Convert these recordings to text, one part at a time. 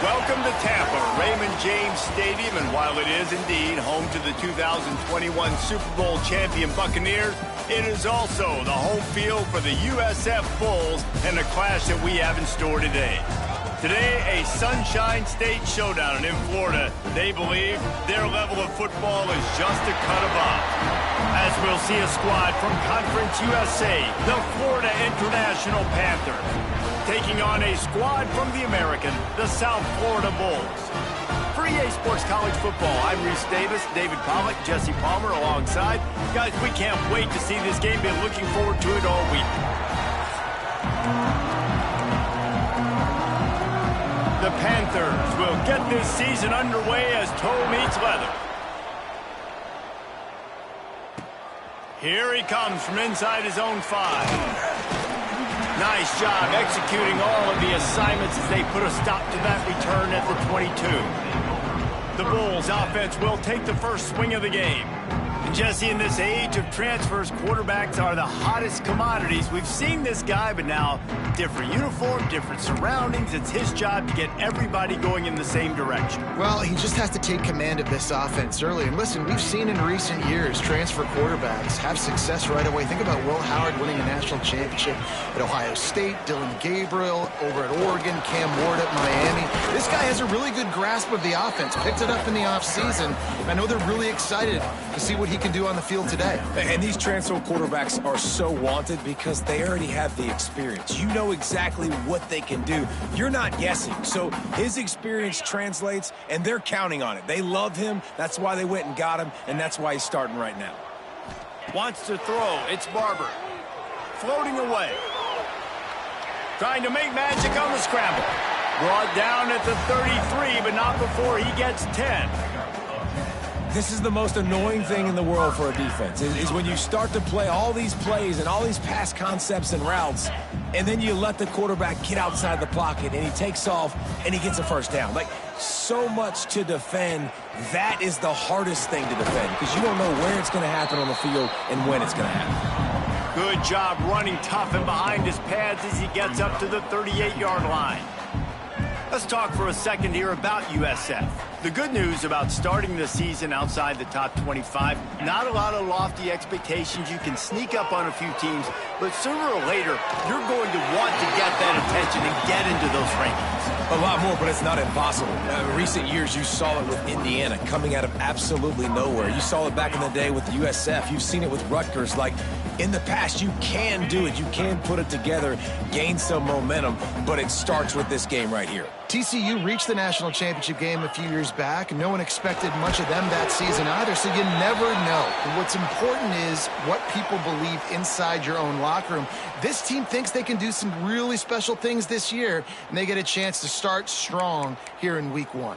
Welcome to Tampa, Raymond James Stadium, and while it is indeed home to the 2021 Super Bowl champion Buccaneers, it is also the home field for the USF Bulls and the clash that we have in store today. Today, a Sunshine State showdown, and in Florida, they believe their level of football is just a cut above. As we'll see a squad from Conference USA, the Florida International Panthers, taking on a squad from the American, the South Florida Bulls. For EA Sports College Football, I'm Reese Davis, David Pollack, Jesse Palmer alongside. Guys, we can't wait to see this game. Been looking forward to it all week. The Panthers will get this season underway as toe meets leather. Here he comes from inside his own 5. Nice job executing all of the assignments as they put a stop to that return at the 22. The Bulls offense will take the first swing of the game. And Jesse, in this age of transfers, quarterbacks are the hottest commodities. We've seen this guy, but now different uniform, different surroundings. It's his job to get everybody going in the same direction. Well, he just has to take command of this offense early. And listen, we've seen in recent years transfer quarterbacks have success right away. Think about Will Howard winning a national championship at Ohio State, Dylan Gabriel over at Oregon, Cam Ward at Miami. This guy has a really good grasp of the offense, picked it up in the offseason. I know they're really excited to see what he can do on the field today. And these transfer quarterbacks are so wanted because they already have the experience. You know exactly what they can do. You're not guessing. So his experience translates, and they're counting on it. They love him. That's why they went and got him, and that's why he's starting right now. Wants to throw. It's Barber. Floating away. Trying to make magic on the scramble. Brought down at the 33, but not before he gets 10. This is the most annoying thing in the world for a defense, is when you start to play all these plays and all these pass concepts and routes, and then you let the quarterback get outside the pocket, and he takes off, and he gets a first down. Like, so much to defend. That is the hardest thing to defend, because you don't know where it's going to happen on the field and when it's going to happen. Good job running tough and behind his pads as he gets up to the 38-yard line. Let's talk for a second here about USF. The good news about starting the season outside the top 25, not a lot of lofty expectations. You can sneak up on a few teams, but sooner or later, you're going to want to get that attention and get into those rankings. A lot more, but it's not impossible. In recent years, you saw it with Indiana coming out of absolutely nowhere. You saw it back in the day with USF. You've seen it with Rutgers. Like, in the past, you can do it. You can put it together, gain some momentum, but it starts with this game right here. TCU reached the national championship game a few years back. No one expected much of them that season either, so you never know. And what's important is what people believe inside your own locker room. This team thinks they can do some really special things this year, and they get a chance to start strong here in week 1.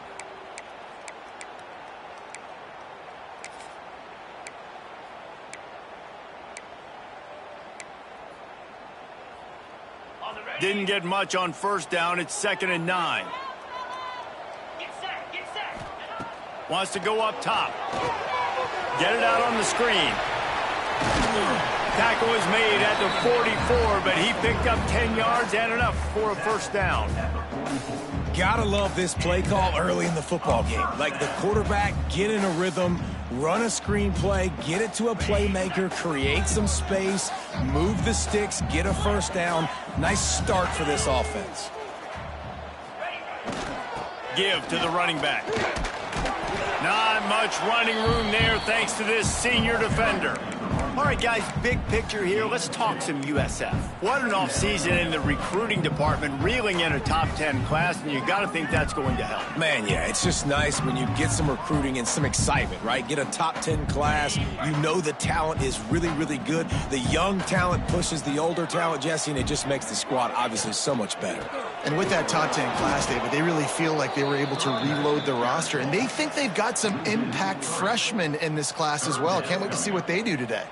Didn't get much on first down. It's 2nd and 9. Wants to go up top. Get it out on the screen. Tackle is made at the 44, but he picked up 10 yards and enough for a first down. Gotta love this play call early in the football game. Like, the quarterback, get in a rhythm, run a screen play, get it to a playmaker, create some space, move the sticks, get a first down. Nice start for this offense. Give to the running back. Not much running room there thanks to this senior defender. All right, guys, big picture here. Let's talk some USF. What an offseason in the recruiting department, reeling in a top 10 class, and you got to think that's going to help. Man, yeah, it's just nice when you get some recruiting and some excitement, right? Get a top 10 class. You know the talent is really, really good. The young talent pushes the older talent, Jesse, and it just makes the squad obviously so much better. And with that top 10 class, David, they really feel like they were able to reload the roster, and they think they've got some impact freshmen in this class as well. Can't wait to see what they do today.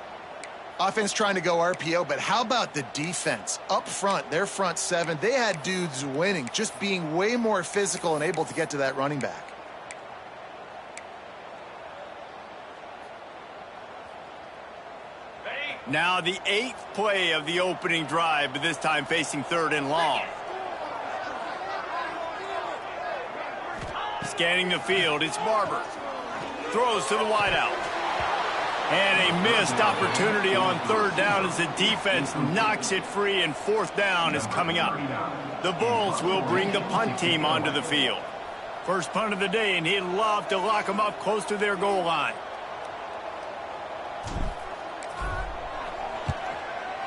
Offense trying to go RPO, but how about the defense? Up front, their front 7, they had dudes winning, just being way more physical and able to get to that running back. Now the 8th play of the opening drive, but this time facing 3rd and long. Scanning the field, it's Barber. Throws to the wideout. And a missed opportunity on third down as the defense knocks it free, and fourth down is coming up. The Bulls will bring the punt team onto the field. First punt of the day, and he'd love to lock them up close to their goal line.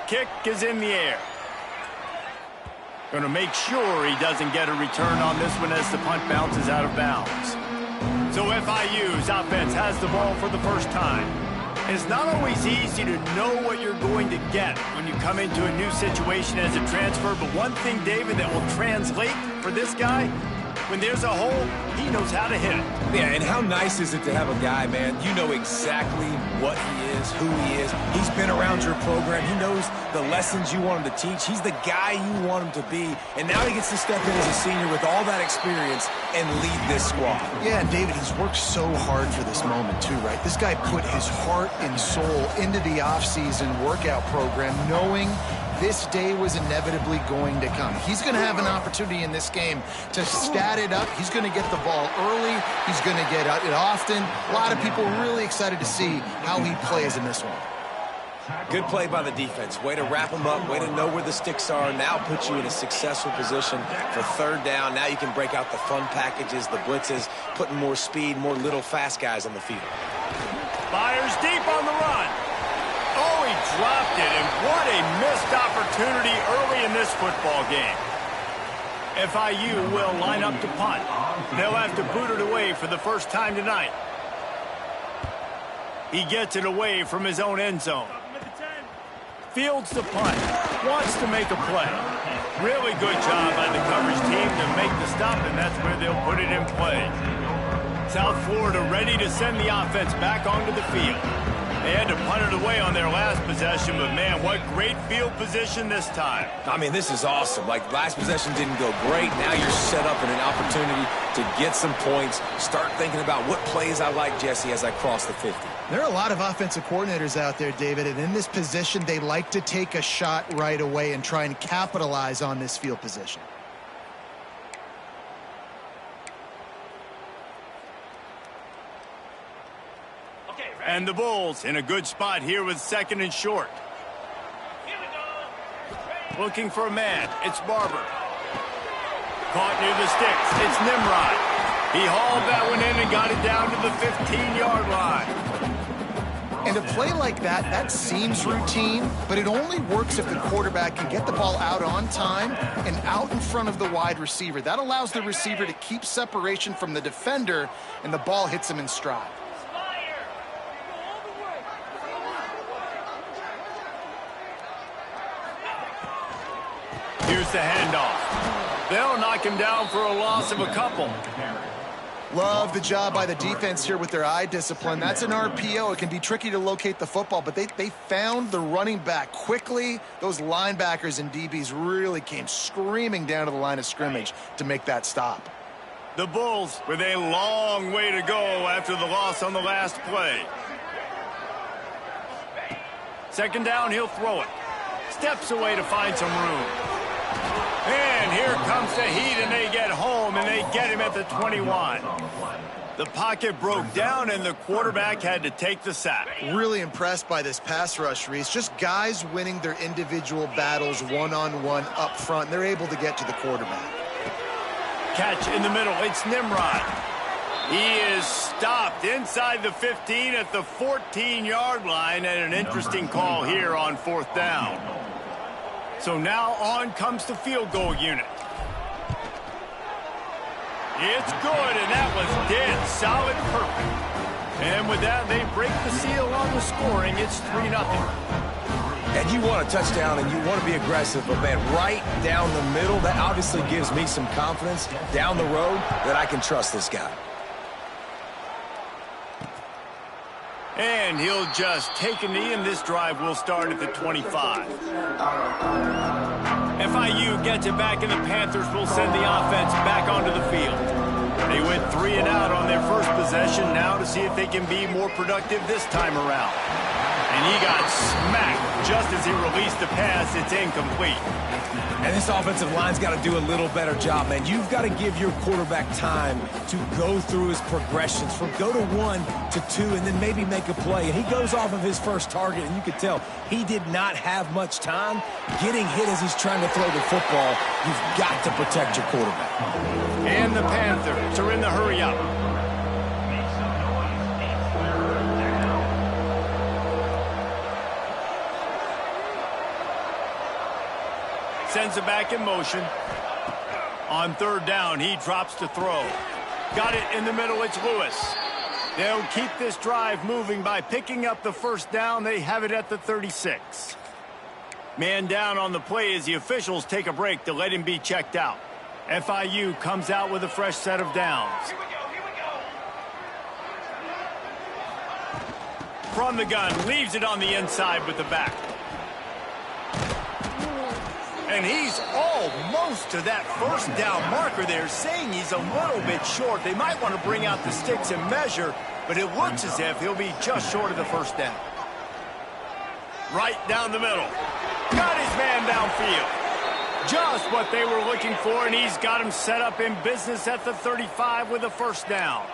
Kick is in the air. Going to make sure he doesn't get a return on this one as the punt bounces out of bounds. So FIU's offense has the ball for the first time. It's not always easy to know what you're going to get when you come into a new situation as a transfer, but one thing, David, that will translate for this guy, when there's a hole, he knows how to hit it. Yeah, and how nice is it to have a guy, man, you know exactly what he is, who he is. He's been around your program. He knows the lessons you want him to teach. He's the guy you want him to be. And now he gets to step in as a senior with all that experience and lead this squad. Yeah, and David, he's worked so hard for this moment too, right? This guy put his heart and soul into the offseason workout program, knowing this day was inevitably going to come. He's going to have an opportunity in this game to stat it up. He's going to get the ball early. He's going to get it often. A lot of people really excited to see how he plays in this one. Good play by the defense. Way to wrap them up. Way to know where the sticks are. Now put you in a successful position for third down. Now you can break out the fun packages, the blitzes, putting more speed, more little fast guys on the field. Fires deep on the run. Oh, he dropped it, and what a missed opportunity early in this football game. FIU will line up to punt. They'll have to boot it away for the first time tonight. He gets it away from his own end zone. Fields the punt. Wants to make a play. Really good job by the coverage team to make the stop, and that's where they'll put it in play. South Florida ready to send the offense back onto the field. They had to punt it away on their last possession, but man, what great field position this time. I mean, this is awesome. Like, last possession didn't go great. Now you're set up in an opportunity to get some points. Start thinking about what plays I like, Jesse, as I cross the 50. There are a lot of offensive coordinators out there, David, and in this position, they like to take a shot right away and try and capitalize on this field position. And the Bulls in a good spot here with second and short. Looking for a man. It's Barber. Caught near the sticks. It's Nimrod. He hauled that one in and got it down to the 15-yard line. And a play like that, that seems routine, but it only works if the quarterback can get the ball out on time and out in front of the wide receiver. That allows the receiver to keep separation from the defender, and the ball hits him in stride. Here's the handoff. They'll knock him down for a loss of a couple. Love the job by the defense here with their eye discipline. That's an RPO. It can be tricky to locate the football, but they found the running back quickly. Those linebackers and DBs really came screaming down to the line of scrimmage to make that stop. The Bulls with a long way to go after the loss on the last play. Second down, he'll throw it. Steps away to find some room. And here comes the heat, and they get home, and they get him at the 21. The pocket broke down, and the quarterback had to take the sack. Really impressed by this pass rush, Reese. Just guys winning their individual battles one-on-one up front. They're able to get to the quarterback. Catch in the middle. It's Nimrod. He is stopped inside the 15 at the 14-yard line, and an interesting call here on fourth down. So now on comes the field goal unit. It's good, and that was dead solid perfect. And with that, they break the seal on the scoring. It's 3-0. And you want a touchdown, and you want to be aggressive, but, man, right down the middle, that obviously gives me some confidence down the road that I can trust this guy. And he'll just take a knee, and this drive will start at the 25. FIU gets it back, and the Panthers will send the offense back onto the field. They went 3 and out on their first possession, now to see if they can be more productive this time around. And he got smacked just as he released the pass. It's incomplete. And this offensive line's got to do a little better job, man. You've got to give your quarterback time to go through his progressions from go to 1 to 2 and then maybe make a play. And he goes off of his first target, and you could tell he did not have much time getting hit as he's trying to throw the football. You've got to protect your quarterback. And the Panthers are in the hurry up. Sends it back in motion. On third down, he drops to throw. Got it in the middle, it's Lewis. They'll keep this drive moving by picking up the first down. They have it at the 36. Man down on the play as the officials take a break to let him be checked out. FIU comes out with a fresh set of downs. From the gun, leaves it on the inside with the back. And he's almost to that first down marker there, saying he's a little bit short. They might want to bring out the sticks and measure, but it looks as if he'll be just short of the first down. Right down the middle. Got his man downfield. Just what they were looking for, and he's got him set up in business at the 35 with a first down.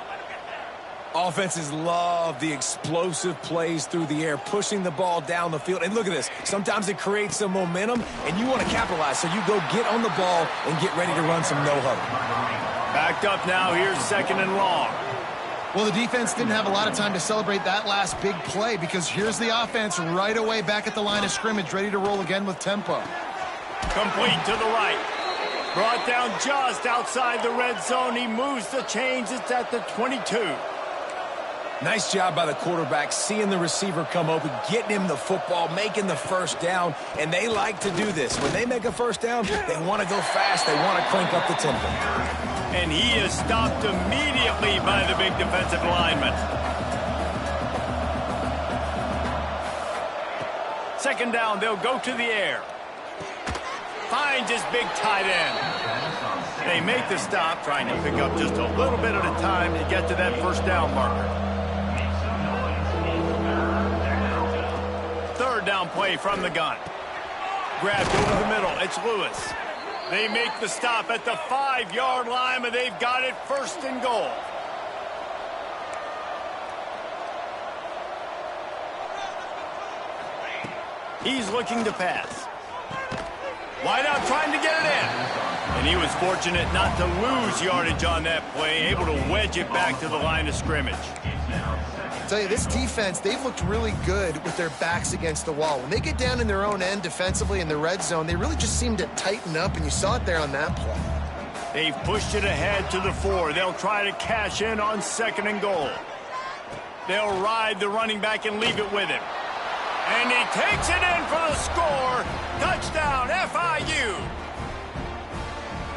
Offenses love the explosive plays through the air, pushing the ball down the field. And look at this. Sometimes it creates some momentum, and you want to capitalize. So you go get on the ball and get ready to run some no-huddle. Backed up now. Here's second and long. Well, the defense didn't have a lot of time to celebrate that last big play because here's the offense right away back at the line of scrimmage, ready to roll again with tempo. Complete to the right. Brought down just outside the red zone. He moves the chains. It's at the 22. Nice job by the quarterback, seeing the receiver come open, getting him the football, making the first down, and they like to do this. When they make a first down, they want to go fast. They want to crank up the tempo. And he is stopped immediately by the big defensive lineman. Second down, they'll go to the air. Finds his big tight end. They make the stop, trying to pick up just a little bit at a time to get to that first down marker. Third down play from the gun. Grabbed over the middle. It's Lewis. They make the stop at the 5-yard line, but they've got it first and goal. He's looking to pass. Wide out trying to get it in. And he was fortunate not to lose yardage on that play, able to wedge it back to the line of scrimmage. I tell you, this defense, they've looked really good with their backs against the wall. When they get down in their own end defensively in the red zone, they really just seem to tighten up, and you saw it there on that play. They've pushed it ahead to the 4. They'll try to cash in on second and goal. They'll ride the running back and leave it with him. And he takes it in for the score. Touchdown, FIU.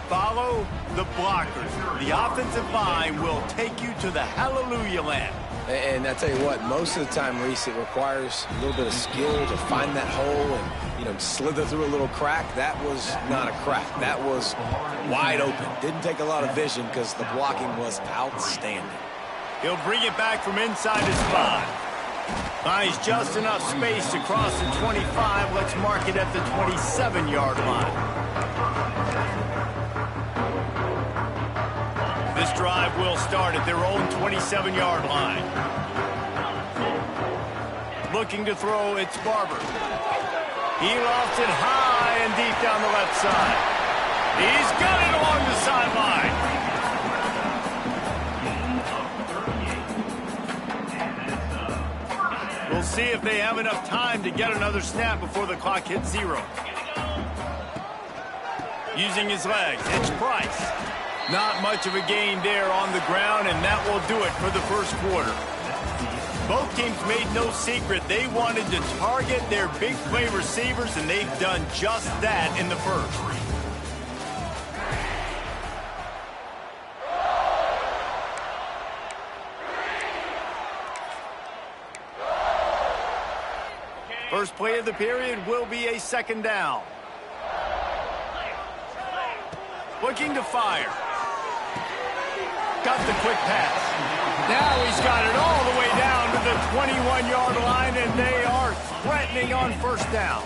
Follow the blockers. The offensive line will take you to the hallelujah land. And I tell you what, most of the time, Reese, it requires a little bit of skill to find that hole and, slither through a little crack. That was not a crack. That was wide open. Didn't take a lot of vision because the blocking was outstanding. He'll bring it back from inside his 5. Finds just enough space to cross the 25. Let's mark it at the 27-yard line. This drive will start at their own 27-yard line. Looking to throw, it's Barber. He lofts it high and deep down the left side. He's got it along the sideline. We'll see if they have enough time to get another snap before the clock hits 0. Using his legs, it's Price. Not much of a gain there on the ground, and that will do it for the first quarter. Both teams made no secret they wanted to target their big play receivers, and they've done just that in the first. First play of the period will be a second down. Looking to fire. Got the quick pass. Now he's got it all the way down to the 21-yard line, and they are threatening on first down.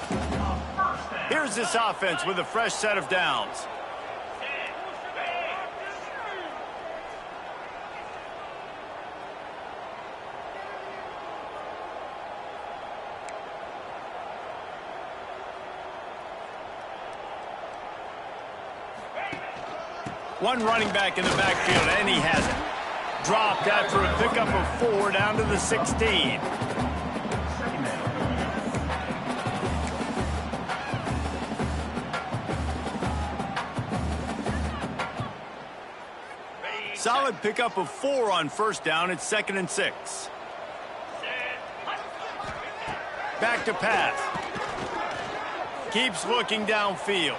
Here's this offense with a fresh set of downs. One running back in the backfield, and he has it. Dropped after a pickup of 4 down to the 16. Solid pickup of 4 on first down. It's 2nd and 6. Back to pass. Keeps looking downfield.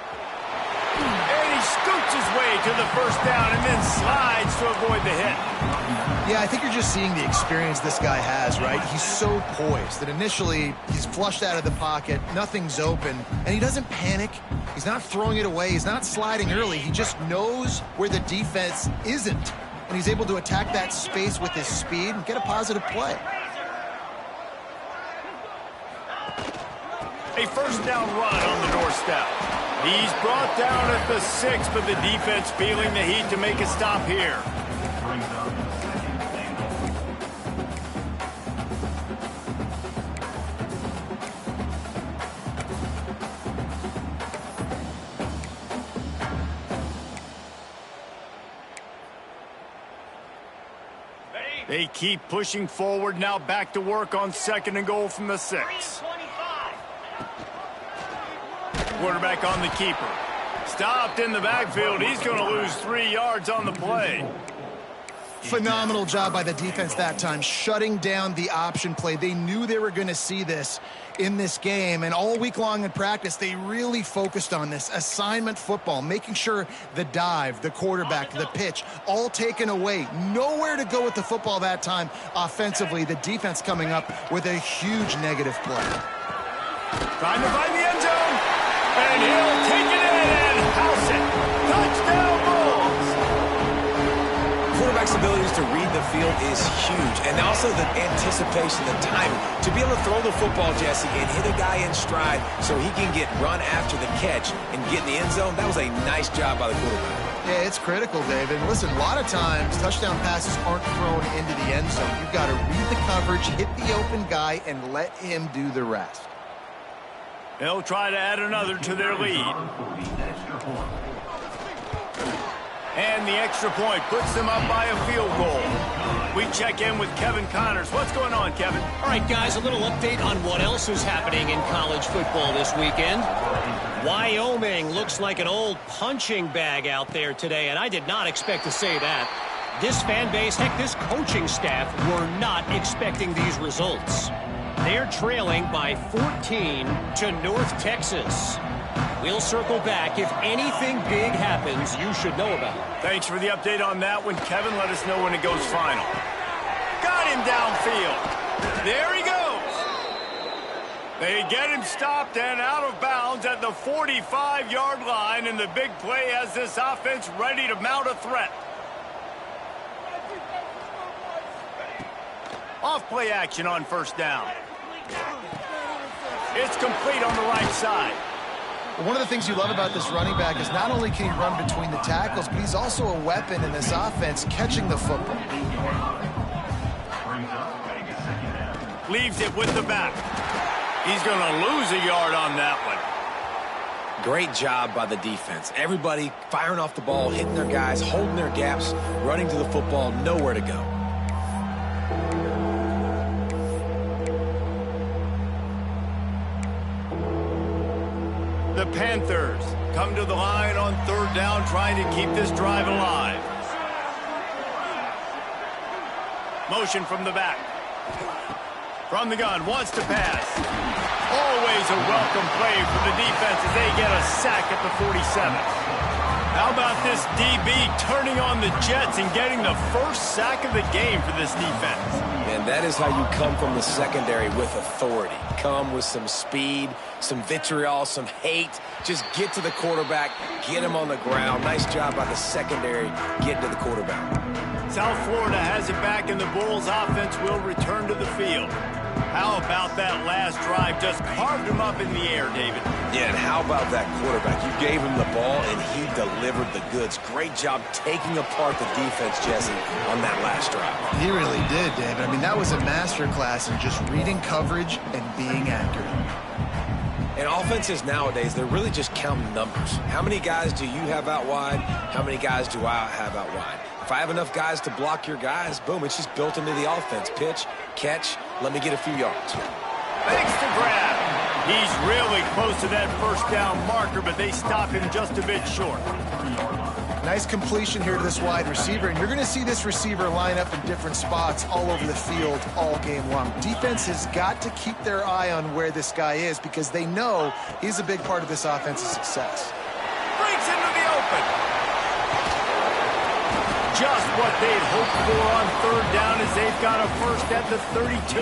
And he scoots his way to the first down and then slides to avoid the hit. Yeah, I think you're just seeing the experience this guy has, right? He's so poised that initially he's flushed out of the pocket, nothing's open, and he doesn't panic. He's not throwing it away. He's not sliding early. He just knows where the defense isn't, and he's able to attack that space with his speed and get a positive play. A first down run on the doorstep. He's brought down at the 6, but the defense feeling the heat to make a stop here. They keep pushing forward, now back to work on 2nd and goal from the 6. Quarterback on the keeper. Stopped in the backfield. He's going to lose 3 yards on the play. Phenomenal job by the defense that time, shutting down the option play. They knew they were going to see this in this game, and all week long in practice, they really focused on this assignment football, making sure the dive, the quarterback, the pitch, all taken away. Nowhere to go with the football that time offensively. The defense coming up with a huge negative play. Trying to find the end zone, and he'll take it in and house it. Touchdown, Bulls! Quarterback's abilities to read the field is huge, and also the anticipation, the timing. To be able to throw the football, Jesse, and hit a guy in stride so he can get run after the catch and get in the end zone, that was a nice job by the quarterback. Yeah, it's critical, David. Listen, a lot of times touchdown passes aren't thrown into the end zone. You've got to read the coverage, hit the open guy, and let him do the rest. They'll try to add another to their lead. And the extra point puts them up by a field goal. We check in with Kevin Connors. What's going on, Kevin? All right, guys, a little update on what else is happening in college football this weekend. Wyoming looks like an old punching bag out there today, and I did not expect to say that. This fan base, heck, this coaching staff were not expecting these results. They're trailing by 14 to North Texas. We'll circle back. If anything big happens, you should know about it. Thanks for the update on that one, Kevin. Let us know when it goes final. Got him downfield. There he goes. They get him stopped and out of bounds at the 45-yard line, and the big play has this offense ready to mount a threat. Off play action on first down. It's complete on the right side. One of the things you love about this running back is not only can he run between the tackles, but he's also a weapon in this offense, catching the football. Leaves it with the back. He's going to lose a yard on that one. Great job by the defense. Everybody firing off the ball, hitting their guys, holding their gaps, running to the football, nowhere to go. The Panthers come to the line on third down, trying to keep this drive alive. Motion from the back. From the gun, wants to pass. Always a welcome play for the defense as they get a sack at the 47. How about this DB turning on the Jets and getting the first sack of the game for this defense? And that is how you come from the secondary with authority. Come with some speed, some vitriol, some hate. Just get to the quarterback, get him on the ground. Nice job by the secondary getting to the quarterback. South Florida has it back, and the Bulls offense will return to the field. How about that last drive? Just carved him up in the air, David. Yeah, and how about that quarterback? You gave him the ball, and he delivered the goods. Great job taking apart the defense, Jesse, on that last drive. He really did, David. I mean, that was a masterclass in just reading coverage and being accurate. And offenses nowadays, they're really just counting numbers. How many guys do you have out wide? How many guys do I have out wide? If I have enough guys to block your guys, boom, it's just built into the offense. Pitch, catch, let me get a few yards. Thanks to grab. He's really close to that first down marker, but they stop him just a bit short. Nice completion here to this wide receiver, and you're going to see this receiver line up in different spots all over the field all game long. Defense has got to keep their eye on where this guy is because they know he's a big part of this offense's success. Breaks into the open. Just what they'd hoped for on third down as they've got a first at the 32.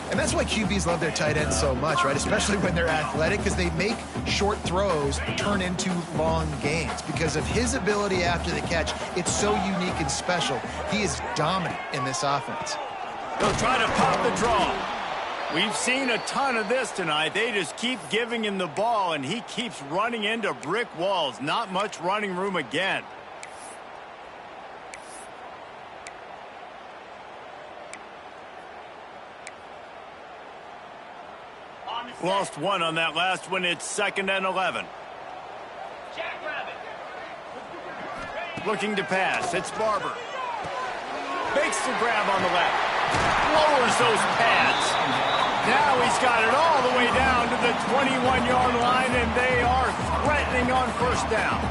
And that's why QBs love their tight ends so much, right? Especially when they're athletic, because they make short throws turn into long gains. Because of his ability after the catch, it's so unique and special. He is dominant in this offense. They'll try to pop the draw. We've seen a ton of this tonight. They just keep giving him the ball, and he keeps running into brick walls. Not much running room again. Lost one on that last one. It's 2nd and 11. Looking to pass. It's Barber. Makes the grab on the left. Lowers those pads. Now he's got it all the way down to the 21-yard line, and they are threatening on first down.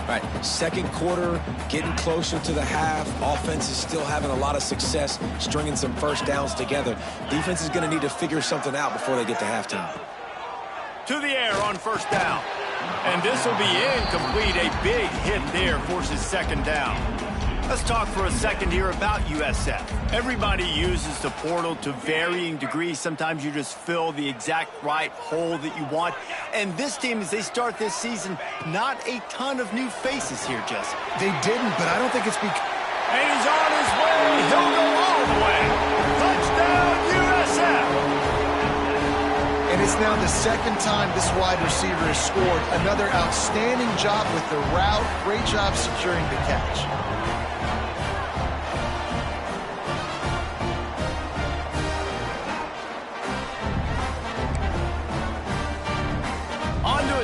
Right, second quarter, getting closer to the half. Offense is still having a lot of success stringing some first downs together. Defense is going to need to figure something out before they get to halftime. To the air on first down. And this will be incomplete. A big hit there forces second down. Let's talk for a second here about USF. Everybody uses the portal to varying degrees. Sometimes you just fill the exact right hole that you want. And this team, as they start this season, not a ton of new faces here, Jesse. They didn't, but I don't think it's because... And he's on his way. He'll go all the way. Touchdown, USF. And it's now the second time this wide receiver has scored. Another outstanding job with the route. Great job securing the catch.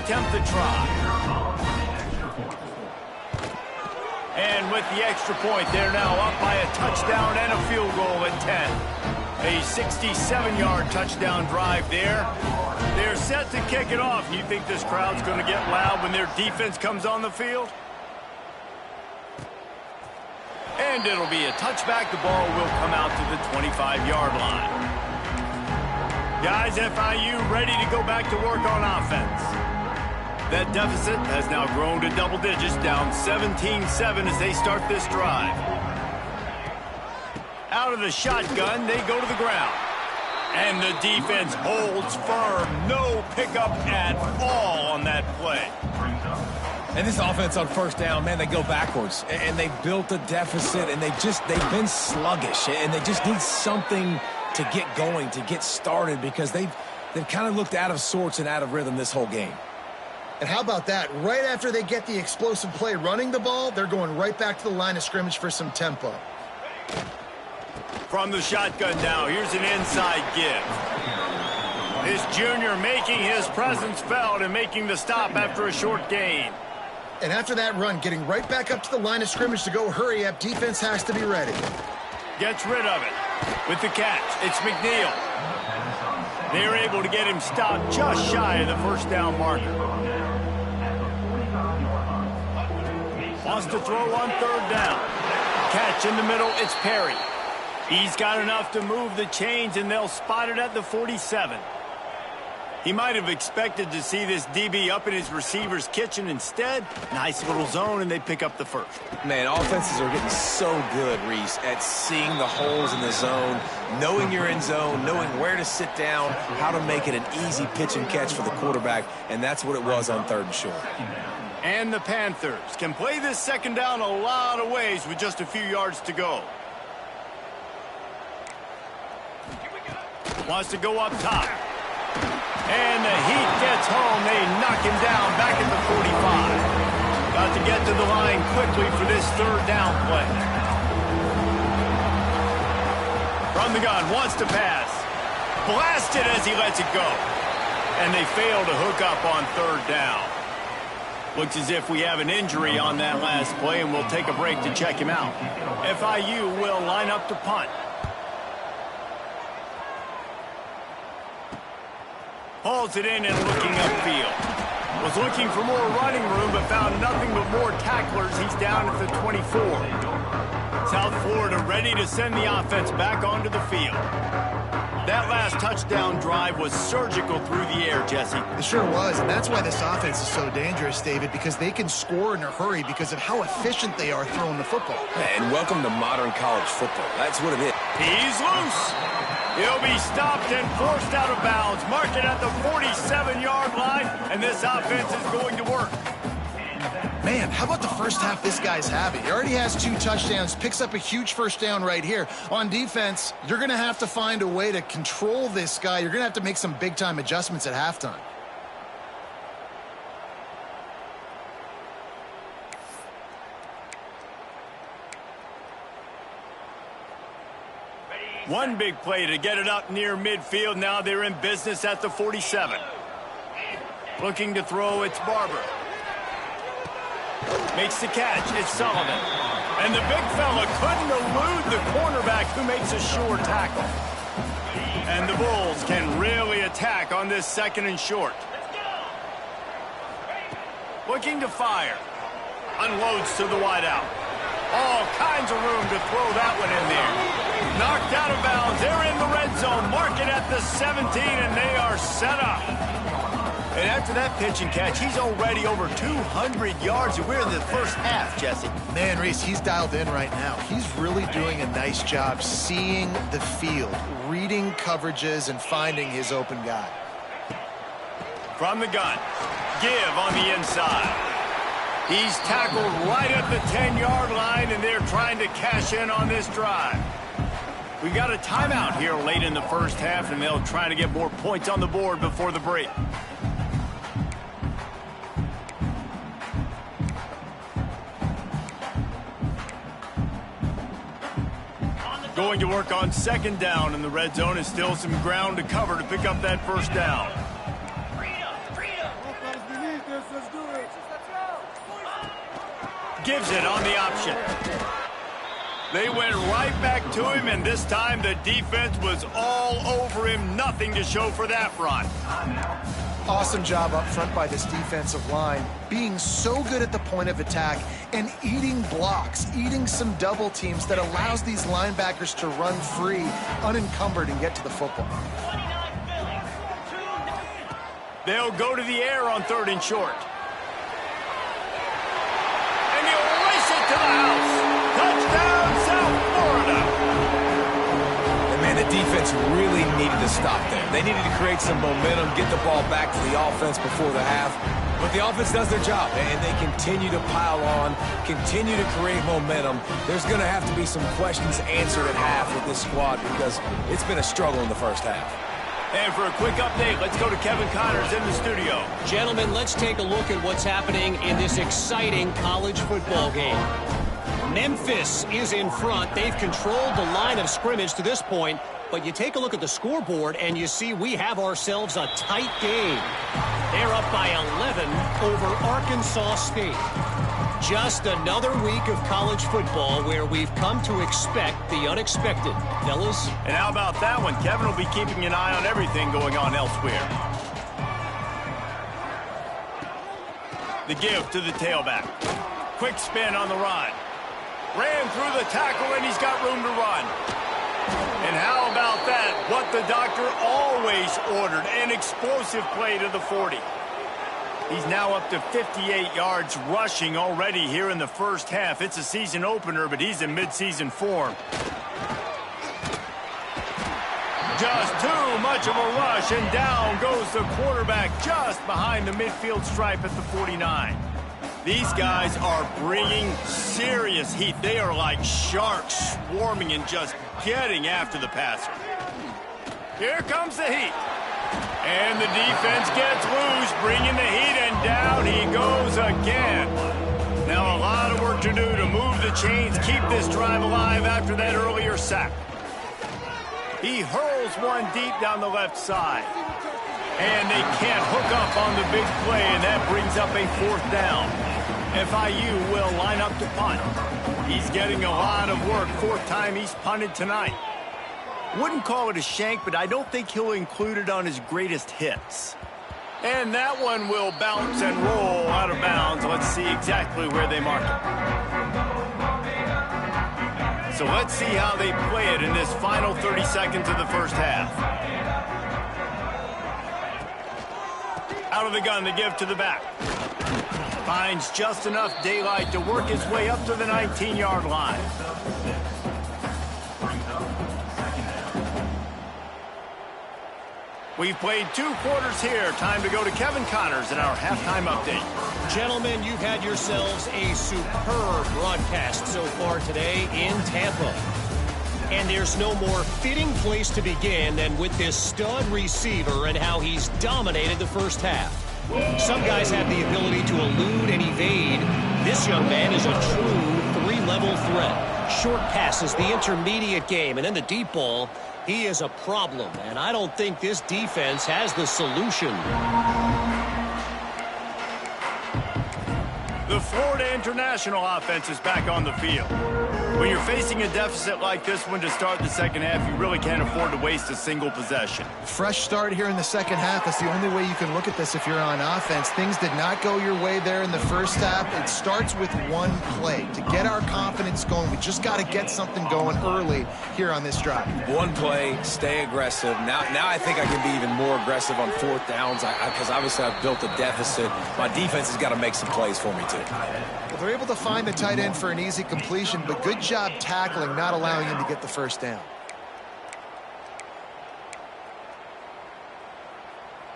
Attempt the try. And with the extra point, they're now up by a touchdown and a field goal at 10. A 67-yard touchdown drive there. They're set to kick it off. You think this crowd's going to get loud when their defense comes on the field? And it'll be a touchback. The ball will come out to the 25-yard line. Guys, FIU ready to go back to work on offense. That deficit has now grown to double digits, down 17-7 as they start this drive. Out of the shotgun, they go to the ground. And the defense holds firm. No pickup at all on that play. And this offense on first down, man, they go backwards. And they built a deficit, and they've been sluggish. And they just need something to get going, to get started, because they've kind of looked out of sorts and out of rhythm this whole game. And how about that? Right after they get the explosive play running the ball, they're going right back to the line of scrimmage for some tempo. From the shotgun now, here's an inside give. This junior making his presence felt and making the stop after a short gain. And after that run, getting right back up to the line of scrimmage to go hurry up, defense has to be ready. Gets rid of it. With the catch, it's McNeil. They're able to get him stopped just shy of the first down marker. Wants to throw on third down. Catch in the middle, it's Perry. He's got enough to move the chains, and they'll spot it at the 47. He might have expected to see this DB up in his receiver's kitchen. Instead, nice little zone, and they pick up the first. Man, offenses are getting so good, Reese, at seeing the holes in the zone, knowing you're in zone, knowing where to sit down, how to make it an easy pitch and catch for the quarterback, and that's what it was on third and short. And the Panthers can play this second down a lot of ways with just a few yards to go. Wants to go up top. And the heat gets home. They knock him down back at the 45. Got to get to the line quickly for this third down play. From the gun, wants to pass. Blasted as he lets it go. And they fail to hook up on third down. Looks as if we have an injury on that last play, and we'll take a break to check him out. FIU will line up to punt. Hauls it in and looking upfield. Was looking for more running room, but found nothing but more tacklers. He's down at the 24. South Florida ready to send the offense back onto the field. That last touchdown drive was surgical through the air, Jesse. It sure was, and that's why this offense is so dangerous, David, because they can score in a hurry because of how efficient they are throwing the football. And welcome to modern college football. That's what it is. He's loose. He'll be stopped and forced out of bounds. Mark it at the 47-yard line, and this offense is going to work. Man, how about the first half this guy's having? He already has 2 touchdowns, picks up a huge first down right here. On defense, you're going to have to find a way to control this guy. You're going to have to make some big-time adjustments at halftime. One big play to get it up near midfield. Now they're in business at the 47. Looking to throw, it's Barber. Makes the catch, it's Sullivan. And the big fella couldn't elude the cornerback who makes a sure tackle. And the Bulls can really attack on this second and short. Looking to fire. Unloads to the wideout. All kinds of room to throw that one in there. Knocked out of bounds. They're in the red zone. Mark it at the 17, and they are set up. And after that pitch and catch, he's already over 200 yards, and we're in the first half, Jesse. Man, Reese, he's dialed in right now. He's really doing a nice job seeing the field, reading coverages, and finding his open guy. From the gun, give on the inside. He's tackled right at the 10-yard line, and they're trying to cash in on this drive. We got a timeout here late in the first half, and they'll try to get more points on the board before the break. Going to work on second down in the red zone, and still some ground to cover to pick up that first down. Gives it on the option. They went right back to him, and this time the defense was all over him. Nothing to show for that run. Awesome job up front by this defensive line, being so good at the point of attack and eating blocks, eating some double teams that allows these linebackers to run free, unencumbered, and get to the football. They'll go to the air on third and short. And he'll race it to the house. Touchdown, South Florida. And man, the defense really needed to stop there. They needed to create some momentum, get the ball back to the offense before the half. But the offense does their job, and they continue to pile on, continue to create momentum. There's going to have to be some questions answered at half with this squad because it's been a struggle in the first half. And for a quick update, let's go to Kevin Connors in the studio. Gentlemen, let's take a look at what's happening in this exciting college football game. Memphis is in front. They've controlled the line of scrimmage to this point, but you take a look at the scoreboard and you see we have ourselves a tight game. They're up by 11 over Arkansas State. Just another week of college football where we've come to expect the unexpected. Fellas? And how about that one? Kevin will be keeping an eye on everything going on elsewhere. The give to the tailback. Quick spin on the run. Ran through the tackle, and he's got room to run. And how about that? What the doctor always ordered, an explosive play to the 40. He's now up to 58 yards rushing already here in the first half. It's a season opener, but he's in midseason form. Just too much of a rush, and down goes the quarterback just behind the midfield stripe at the 49. These guys are bringing serious heat. They are like sharks swarming and just getting after the passer. Here comes the heat. And the defense gets loose, bringing the heat, and down he goes again. Now a lot of work to do to move the chains, keep this drive alive after that earlier sack. He hurls one deep down the left side. And they can't hook up on the big play, and that brings up a 4th down. FIU will line up to punt. He's getting a lot of work, 4th time he's punted tonight. Wouldn't call it a shank, but I don't think he'll include it on his greatest hits. And that one will bounce and roll out of bounds. Let's see exactly where they mark it. So let's see how they play it in this final 30 seconds of the first half. Out of the gun to give to the back. Finds just enough daylight to work his way up to the 19-yard line. We've played 2 quarters here. Time to go to Kevin Connors in our halftime update. Gentlemen, you've had yourselves a superb broadcast so far today in Tampa. And there's no more fitting place to begin than with this stud receiver and how he's dominated the first half. Some guys have the ability to elude and evade. This young man is a true 3-level threat. Short passes, the intermediate game, and then the deep ball. He is a problem, and I don't think this defense has the solution. The Florida International offense is back on the field. When you're facing a deficit like this one to start the second half, you really can't afford to waste a single possession. Fresh start here in the second half. That's the only way you can look at this if you're on offense. Things did not go your way there in the first half. It starts with one play. To get our confidence going, we just got to get something going early here on this drive. One play, stay aggressive. Now I think I can be even more aggressive on 4th downs because obviously I've built a deficit. My defense has got to make some plays for me, too. Well, they're able to find the tight end for an easy completion, but good job tackling, not allowing him to get the first down.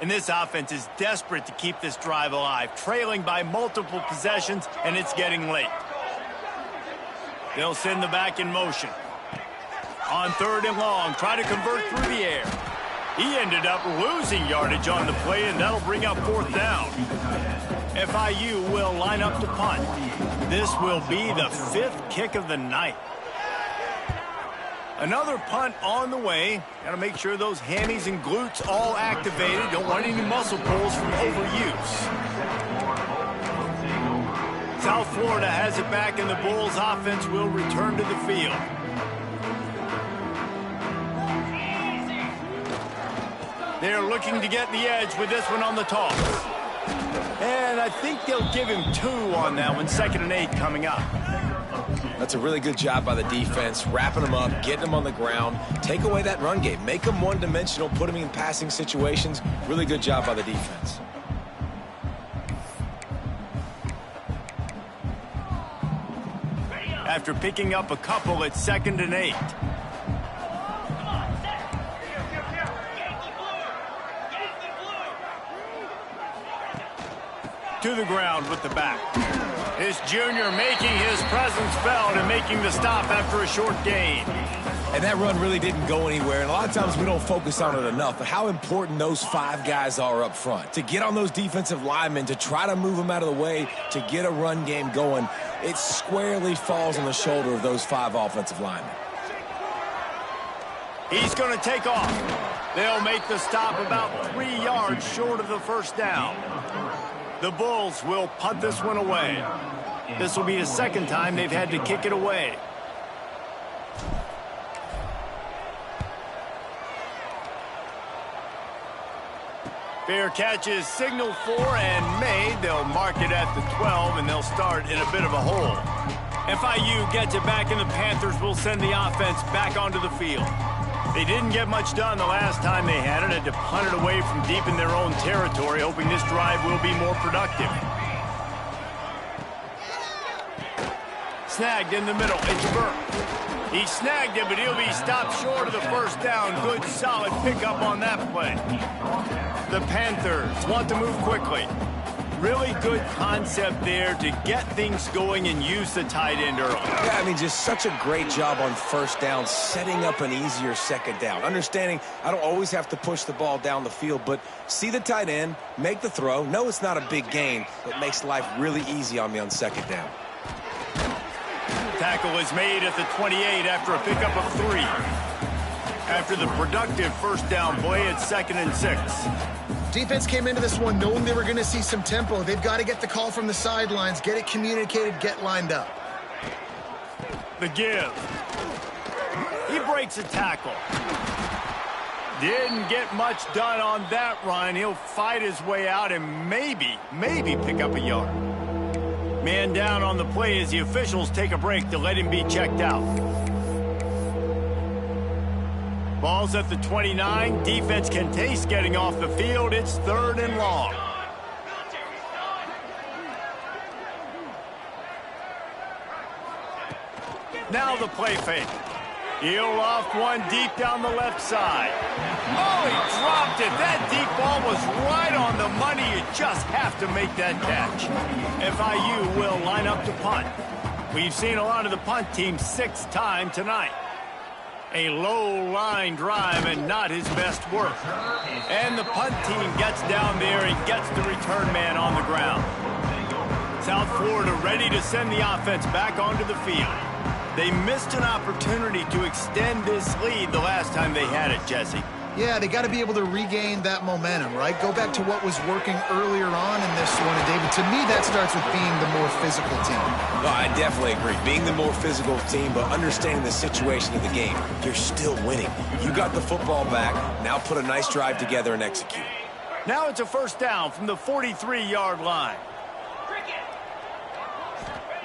And this offense is desperate to keep this drive alive, trailing by multiple possessions, and it's getting late. They'll send the back in motion. On 3rd and long, try to convert through the air. He ended up losing yardage on the play, and that'll bring up 4th down. FIU will line up to punt. This will be the 5th kick of the night. Another punt on the way. Got to make sure those hammies and glutes all activated. Don't want any muscle pulls from overuse. South Florida has it back, and the Bulls offense will return to the field. They're looking to get the edge with this one on the toss. And I think they'll give him 2 on that one. 2nd and 8 coming up. That's a really good job by the defense, wrapping them up, getting them on the ground. Take away that run game. Make them one-dimensional, put them in passing situations. Really good job by the defense. After picking up a couple, it's 2nd and 8. To the ground with the back. This junior making his presence felt and making the stop after a short gain. And that run really didn't go anywhere, and a lot of times we don't focus on it enough, but how important those 5 guys are up front. To get on those defensive linemen, to try to move them out of the way, to get a run game going, it squarely falls on the shoulder of those 5 offensive linemen. He's going to take off. They'll make the stop about 3 yards short of the first down. The Bulls will punt this one away. This will be the 2nd time they've had to kick it away. Fair catch is signaled for and made. They'll mark it at the 12, and they'll start in a bit of a hole. FIU gets it back, and the Panthers will send the offense back onto the field. They didn't get much done the last time they had it. Had to punt it away from deep in their own territory, hoping this drive will be more productive. Snagged in the middle. It's Burke. He snagged it, but he'll be stopped short of the first down. Good, solid pickup on that play. The Panthers want to move quickly. Really good concept there to get things going and use the tight end early. Yeah, I mean, just such a great job on first down, setting up an easier second down. Understanding I don't always have to push the ball down the field, but see the tight end, make the throw. No, it's not a big gain, but makes life really easy on me on second down. Tackle is made at the 28 after a pickup of 3. After the productive first down play at 2nd and 6. Defense came into this one knowing they were going to see some tempo. They've got to get the call from the sidelines, get it communicated, get lined up. The give. He breaks a tackle. Didn't get much done on that run. He'll fight his way out and maybe pick up a yard. Man down on the play as the officials take a break to let him be checked out. Ball's at the 29. Defense can taste getting off the field. It's 3rd and long. Now the play fake. He'll loft one deep down the left side. Oh, he dropped it. That deep ball was right on the money. You just have to make that catch. FIU will line up to punt. We've seen a lot of the punt team 6th time tonight. A low line drive and not his best work. And the punt team gets down there and gets the return man on the ground. South Florida ready to send the offense back onto the field. They missed an opportunity to extend this lead the last time they had it, Jesse. Yeah, they got to be able to regain that momentum, right? Go back to what was working earlier on in this one. And, David, to me, that starts with being the more physical team. Well, I definitely agree. Being the more physical team, but understanding the situation of the game. You're still winning. You got the football back. Now put a nice drive together and execute. Now it's a first down from the 43-yard line.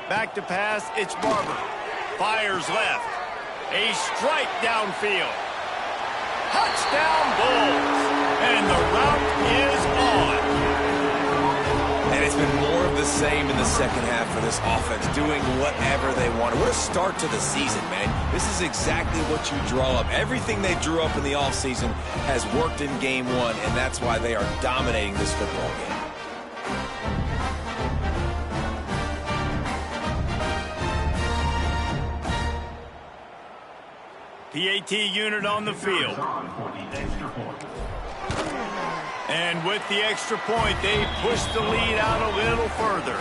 Back to pass, it's Barber. Fires left. A strike downfield. Touchdown Bulls. And the route is on. And it's been more of the same in the second half for this offense, doing whatever they want. What a start to the season, man. This is exactly what you draw up. Everything they drew up in the offseason has worked in game 1, and that's why they are dominating this football game. PAT unit on the field. And with the extra point, they push the lead out a little further.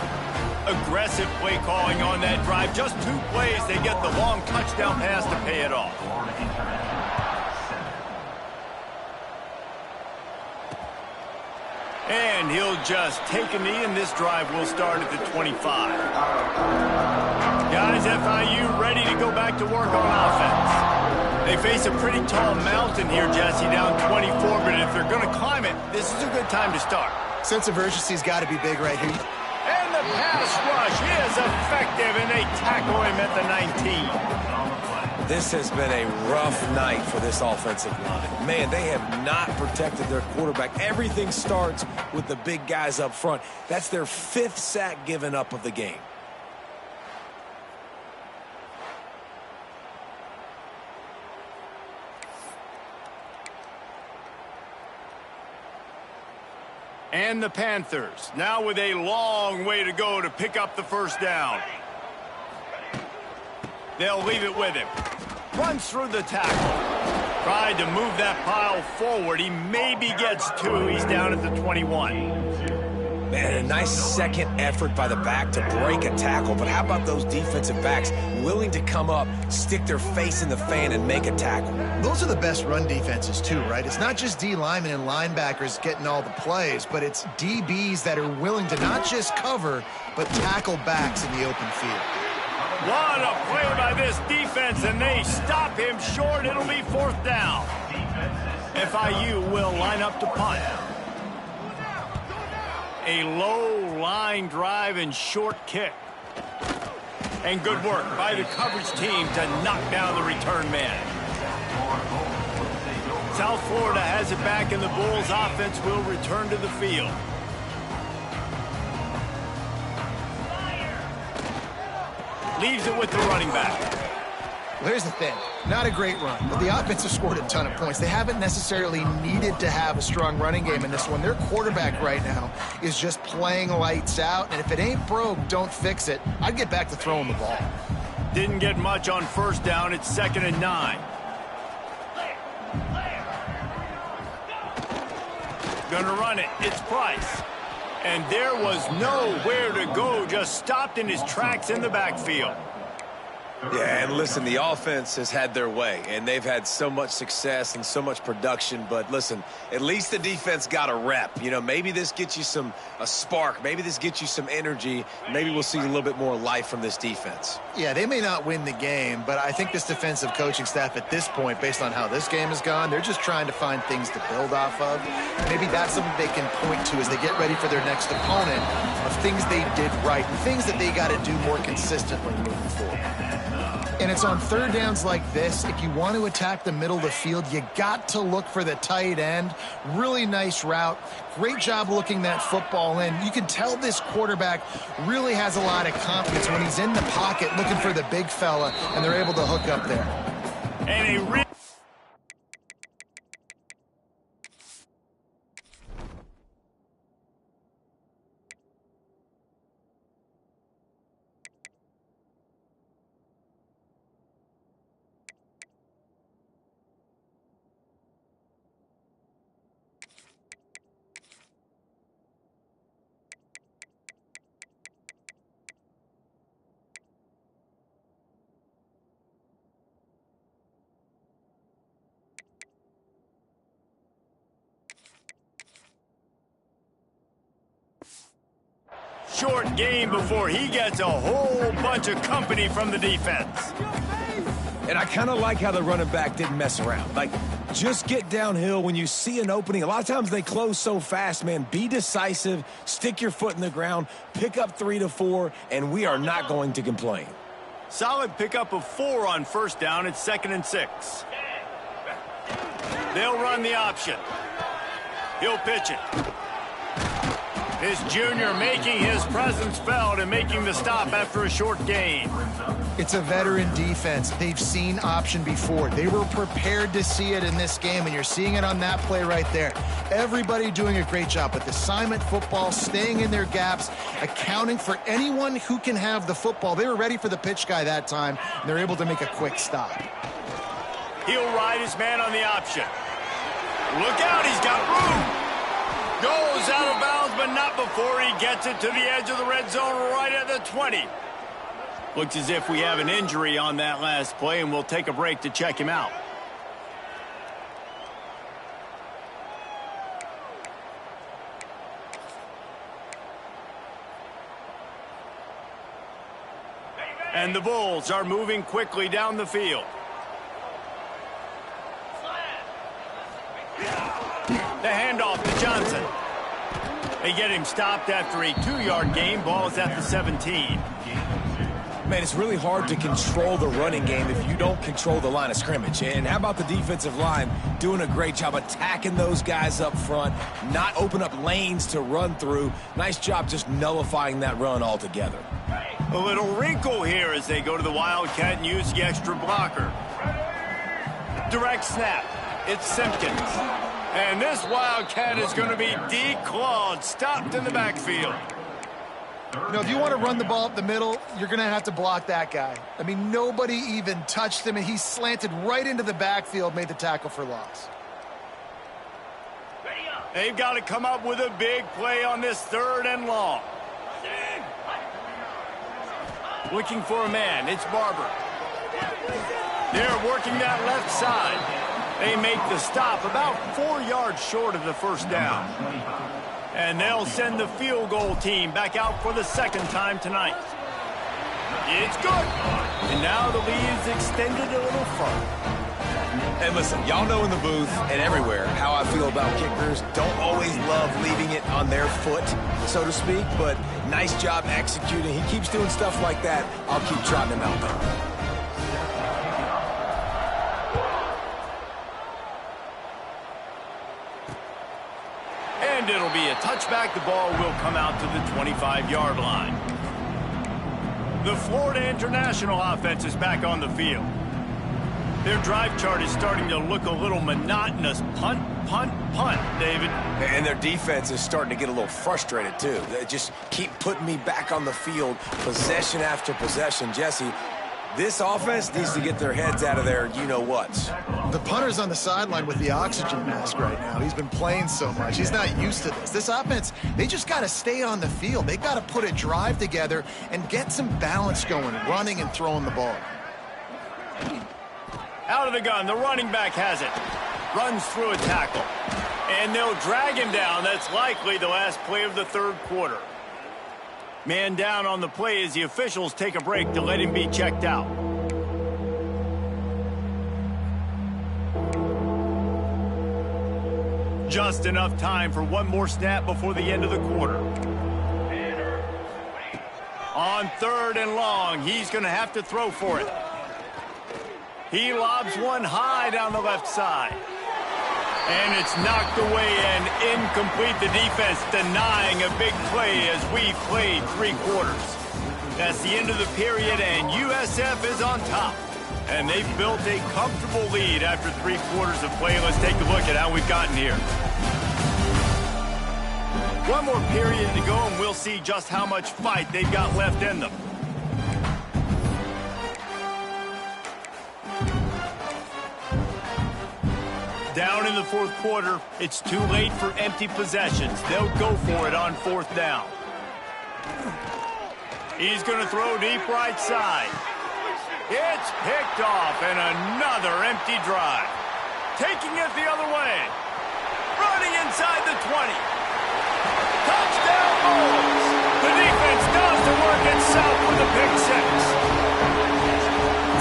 Aggressive play calling on that drive. Just 2 plays, they get the long touchdown pass to pay it off. And he'll just take a knee, and this drive will start at the 25. Guys, FIU ready to go back to work on offense. They face a pretty tall mountain here, Jesse, down 24, but if they're going to climb it, this is a good time to start. Sense of urgency's got to be big right here. And the pass rush is effective, and they tackle him at the 19. This has been a rough night for this offensive line. Man, they have not protected their quarterback. Everything starts with the big guys up front. That's their 5th sack given up of the game. And the Panthers, now with a long way to go to pick up the first down. They'll leave it with him. Runs through the tackle. Tried to move that pile forward. He maybe gets 2. He's down at the 21. Man, a nice second effort by the back to break a tackle. But how about those defensive backs willing to come up, stick their face in the fan, and make a tackle? Those are the best run defenses, too, right? It's not just D linemen and linebackers getting all the plays, but it's DBs that are willing to not just cover, but tackle backs in the open field. What a play by this defense, and they stop him short. It'll be 4th down. FIU will line up to punt. A low line drive and short kick. And good work by the coverage team to knock down the return man. South Florida has it back, and the Bulls offense will return to the field. Leaves it with the running back. Well, here's the thing. Not a great run, but the offense has scored a ton of points. They haven't necessarily needed to have a strong running game in this one. Their quarterback right now is just playing lights out, and if it ain't broke, don't fix it. I'd get back to throwing the ball. Didn't get much on first down. It's 2nd and 9. Gonna run it. It's Price. And there was nowhere to go. Just stopped in his tracks in the backfield. Yeah, and listen, the offense has had their way, and they've had so much success and so much production. But listen, at least the defense got a rep. You know, maybe this gets you a spark. Maybe this gets you some energy. Maybe we'll see a little bit more life from this defense. Yeah, they may not win the game, but I think this defensive coaching staff at this point, based on how this game has gone, they're just trying to find things to build off of. Maybe that's something they can point to as they get ready for their next opponent of things they did right and things that they got to do more consistently moving forward. And it's on third downs like this. If you want to attack the middle of the field, you got to look for the tight end. Really nice route. Great job looking that football in. You can tell this quarterback really has a lot of confidence when he's in the pocket looking for the big fella, and they're able to hook up there. And a short game before he gets a whole bunch of company from the defense. And I kind of like how the running back didn't mess around. Like, just get downhill when you see an opening. A lot of times they close so fast, man. Be decisive, stick your foot in the ground, pick up 3 to 4, and we are not going to complain. Solid pickup of 4 on first down. It's 2nd and 6. They'll run the option. He'll pitch it. This junior making his presence felt and making the stop after a short gain. It's a veteran defense. They've seen option before. They were prepared to see it in this game, and you're seeing it on that play right there. Everybody doing a great job with assignment football, staying in their gaps, accounting for anyone who can have the football. They were ready for the pitch guy that time, and they're able to make a quick stop. He'll ride his man on the option. Look out, he's got room. Goes out of bounds, but not before he gets it to the edge of the red zone right at the 20. Looks as if we have an injury on that last play, and we'll take a break to check him out. And the Bulls are moving quickly down the field. The handoff to Johnson. They get him stopped after a 2-yard gain. Ball is at the 17. Man, it's really hard to control the running game if you don't control the line of scrimmage. And how about the defensive line doing a great job attacking those guys up front, not open up lanes to run through. Nice job just nullifying that run altogether. A little wrinkle here as they go to the Wildcat and use the extra blocker. Direct snap. It's Simpkins. And this Wildcat is going to be declawed, stopped in the backfield. You know, if you want to run the ball up the middle, you're going to have to block that guy. I mean, nobody even touched him, and he slanted right into the backfield, made the tackle for loss. They've got to come up with a big play on this 3rd and long. Looking for a man. It's Barber. They're working that left side. They make the stop about 4 yards short of the first down. And they'll send the field goal team back out for the 2nd time tonight. It's good. And now the lead is extended a little further. And listen, y'all know in the booth and everywhere how I feel about kickers. Don't always love leaving it on their foot, so to speak, but nice job executing. He keeps doing stuff like that. I'll keep trotting him out there. And it'll be a touchback. The ball will come out to the 25-yard line. The Florida International offense is back on the field. Their drive chart is starting to look a little monotonous. Punt, punt, punt, David. And their defense is starting to get a little frustrated, too. They just keep putting me back on the field, possession after possession. Jesse, this offense needs to get their heads out of their you-know-whats. The punter's on the sideline with the oxygen mask right now. He's been playing so much. He's not used to this. This offense, they just got to stay on the field. They got to put a drive together and get some balance going, running and throwing the ball. Out of the gun, the running back has it. Runs through a tackle. And they'll drag him down. That's likely the last play of the third quarter. Man down on the play as the officials take a break to let him be checked out. Just enough time for one more snap before the end of the quarter. On 3rd and long, he's going to have to throw for it. He lobs one high down the left side. And it's knocked away and incomplete. The defense denying a big play as we played 3 quarters. That's the end of the period, and USF is on top. And they've built a comfortable lead after 3 quarters of play. Let's take a look at how we've gotten here. One more period to go, and we'll see just how much fight they've got left in them. Down in the 4th quarter, it's too late for empty possessions. They'll go for it on 4th down. He's going to throw deep right side. It's picked off, and another empty drive. Taking it the other way. Running inside the 20. Touchdown, Bulls! The defense does the work itself with a pick 6.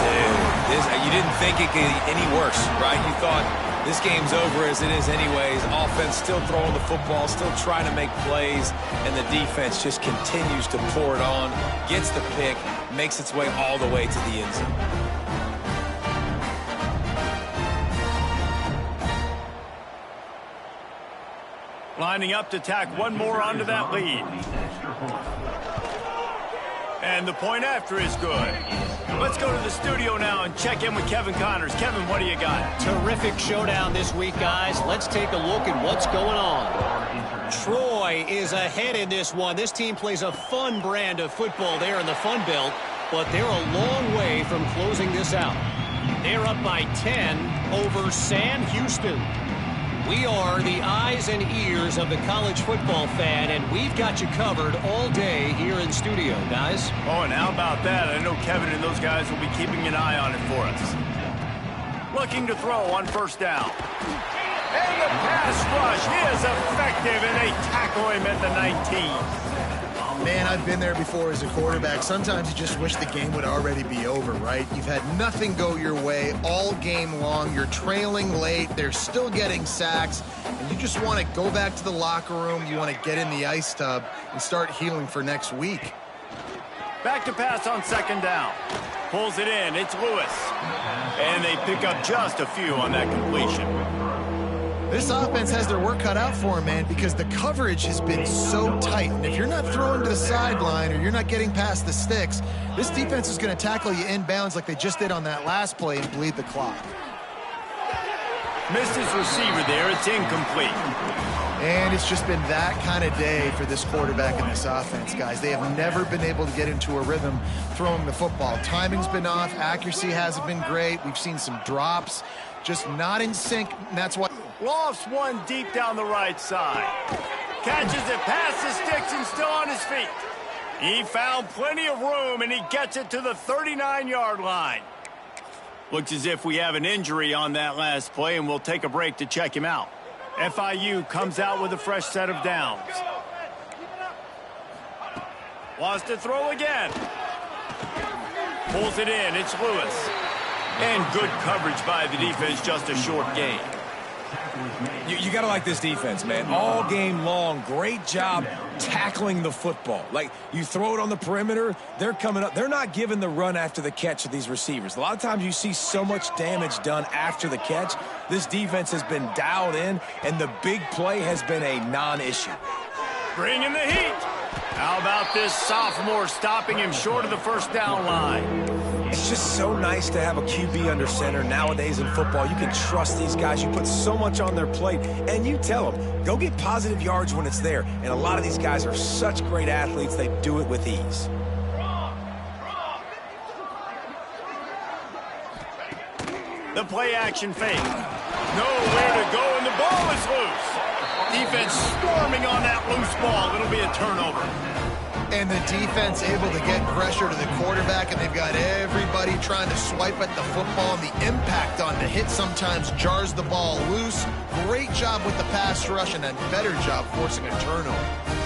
Dude, you didn't think it could get any worse, right? You thought this game's over as it is anyways. Offense still throwing the football, still trying to make plays, and the defense just continues to pour it on, gets the pick, makes its way all the way to the end zone. Lining up to tack one more onto that lead. And the point after is good. Let's go to the studio now and check in with Kevin Connors. Kevin, what do you got? Terrific showdown this week, guys. Let's take a look at what's going on. Troy is ahead in this one. This team plays a fun brand of football there in the Fun Belt, but they're a long way from closing this out. They're up by 10 over Sam Houston. We are the eyes and ears of the college football fan, and we've got you covered all day here in studio, guys. Oh, and how about that? I know Kevin and those guys will be keeping an eye on it for us. Looking to throw on 1st down. And the pass rush is effective, and they tackle him at the 19. Man, I've been there before as a quarterback. Sometimes you just wish the game would already be over, right? You've had nothing go your way all game long. You're trailing late. They're still getting sacks. And you just want to go back to the locker room. You want to get in the ice tub and start healing for next week. Back to pass on 2nd down. Pulls it in. It's Lewis. And they pick up just a few on that completion. This offense has their work cut out for them, man, because the coverage has been so tight. And if you're not throwing to the sideline or you're not getting past the sticks, this defense is going to tackle you inbounds like they just did on that last play and bleed the clock. Missed his receiver there. It's incomplete. And it's just been that kind of day for this quarterback and this offense, guys. They have never been able to get into a rhythm throwing the football. Timing's been off. Accuracy hasn't been great. We've seen some drops. Just not in sync, and that's why. Lofts one deep down the right side. Catches it past the sticks and still on his feet. He found plenty of room, and he gets it to the 39-yard line. Looks as if we have an injury on that last play, and we'll take a break to check him out. FIU comes out with a fresh set of downs. Wants to throw again. Pulls it in. It's Lewis. And good coverage by the defense, just a short gain. You got to like this defense, man. All game long, great job tackling the football. Like, you throw it on the perimeter, they're coming up. They're not giving the run after the catch of these receivers. A lot of times you see so much damage done after the catch. This defense has been dialed in, and the big play has been a non-issue. Bringing the heat. How about this sophomore stopping him short of the 1st down line? It's just so nice to have a QB under center nowadays in football. You can trust these guys. You put so much on their plate, and you tell them, go get positive yards when it's there. And a lot of these guys are such great athletes, they do it with ease. The play action fake. Nowhere to go, and the ball is loose. Defense storming on that loose ball. It'll be a turnover. And the defense able to get pressure to the quarterback, and they've got everybody trying to swipe at the football, and the impact on the hit sometimes jars the ball loose. Great job with the pass rush, and a better job forcing a turnover.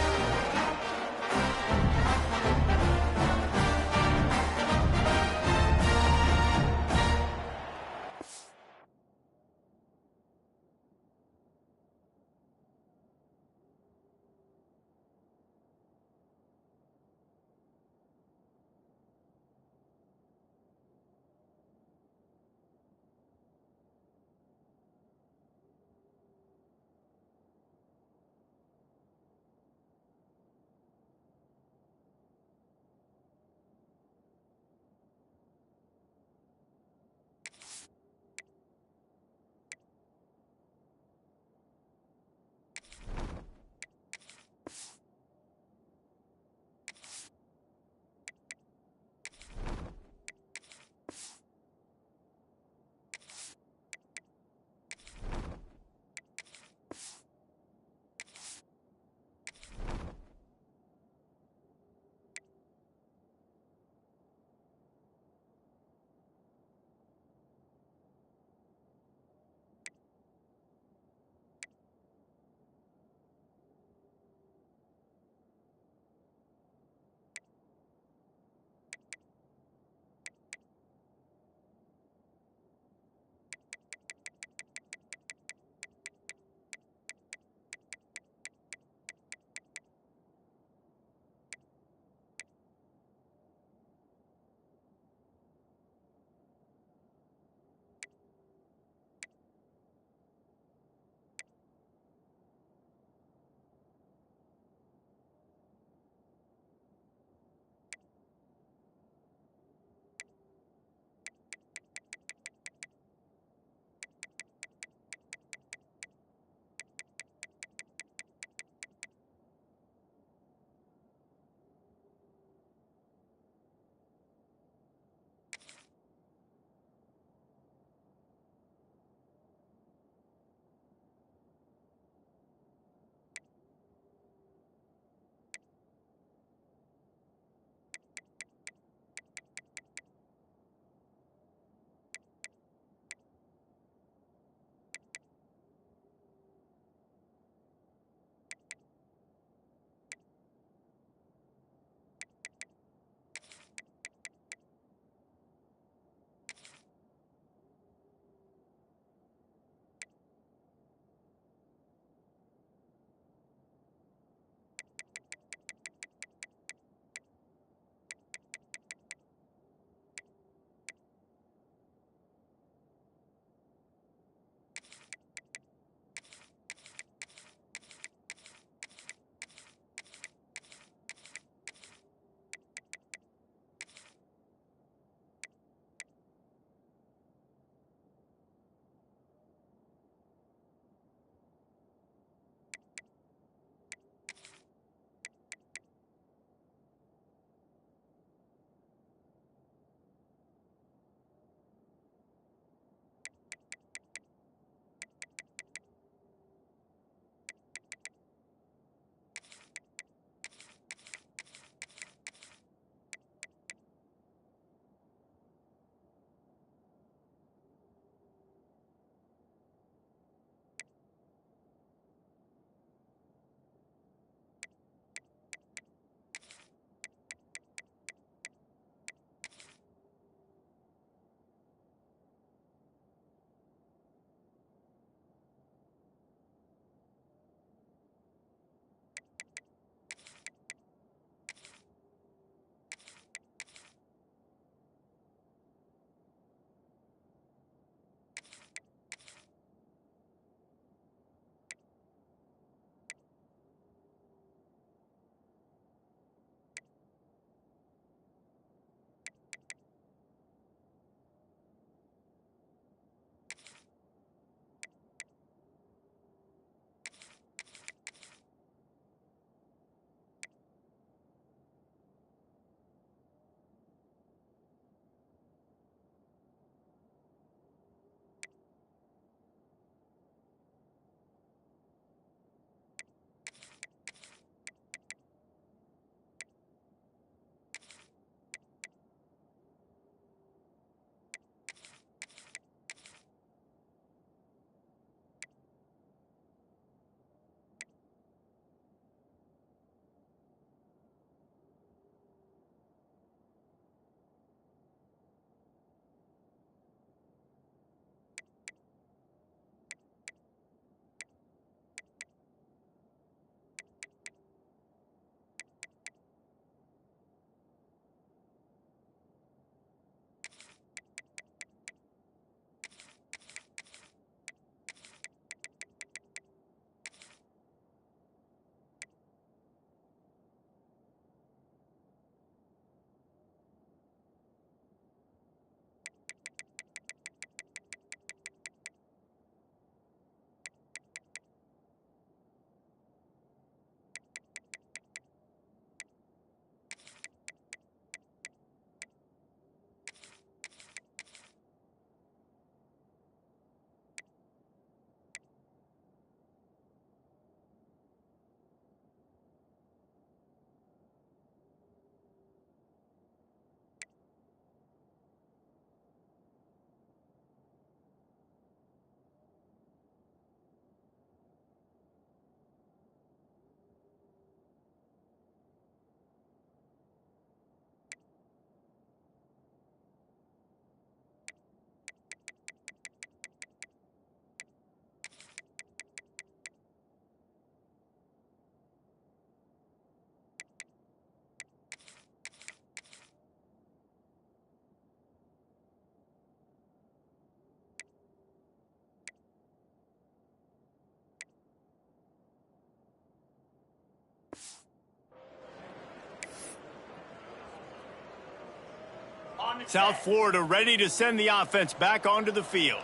South Florida ready to send the offense back onto the field.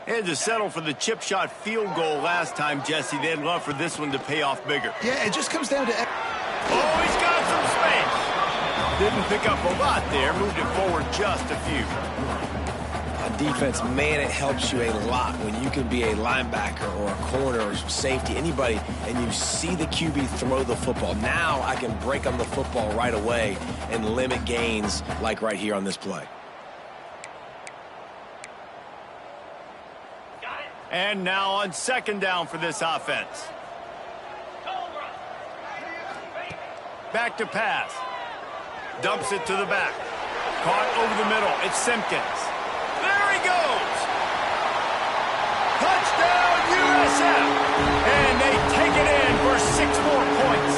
They had to settle for the chip shot field goal last time, Jesse. They'd love for this one to pay off bigger. Yeah, it just comes down to... Oh, he's got some space. Didn't pick up a lot there. Moved it forward just a few. On defense, man, it helps you a lot when you can be a linebacker or a corner or safety, anybody, and you see the QB throw the football. Now I can break on the football right away and limit gains like right here on this play. And now on second down for this offense. Back to pass. Dumps it to the back. Caught over the middle. It's Simpkins. There he goes. Touchdown, USF. And they take it in for 6 more points.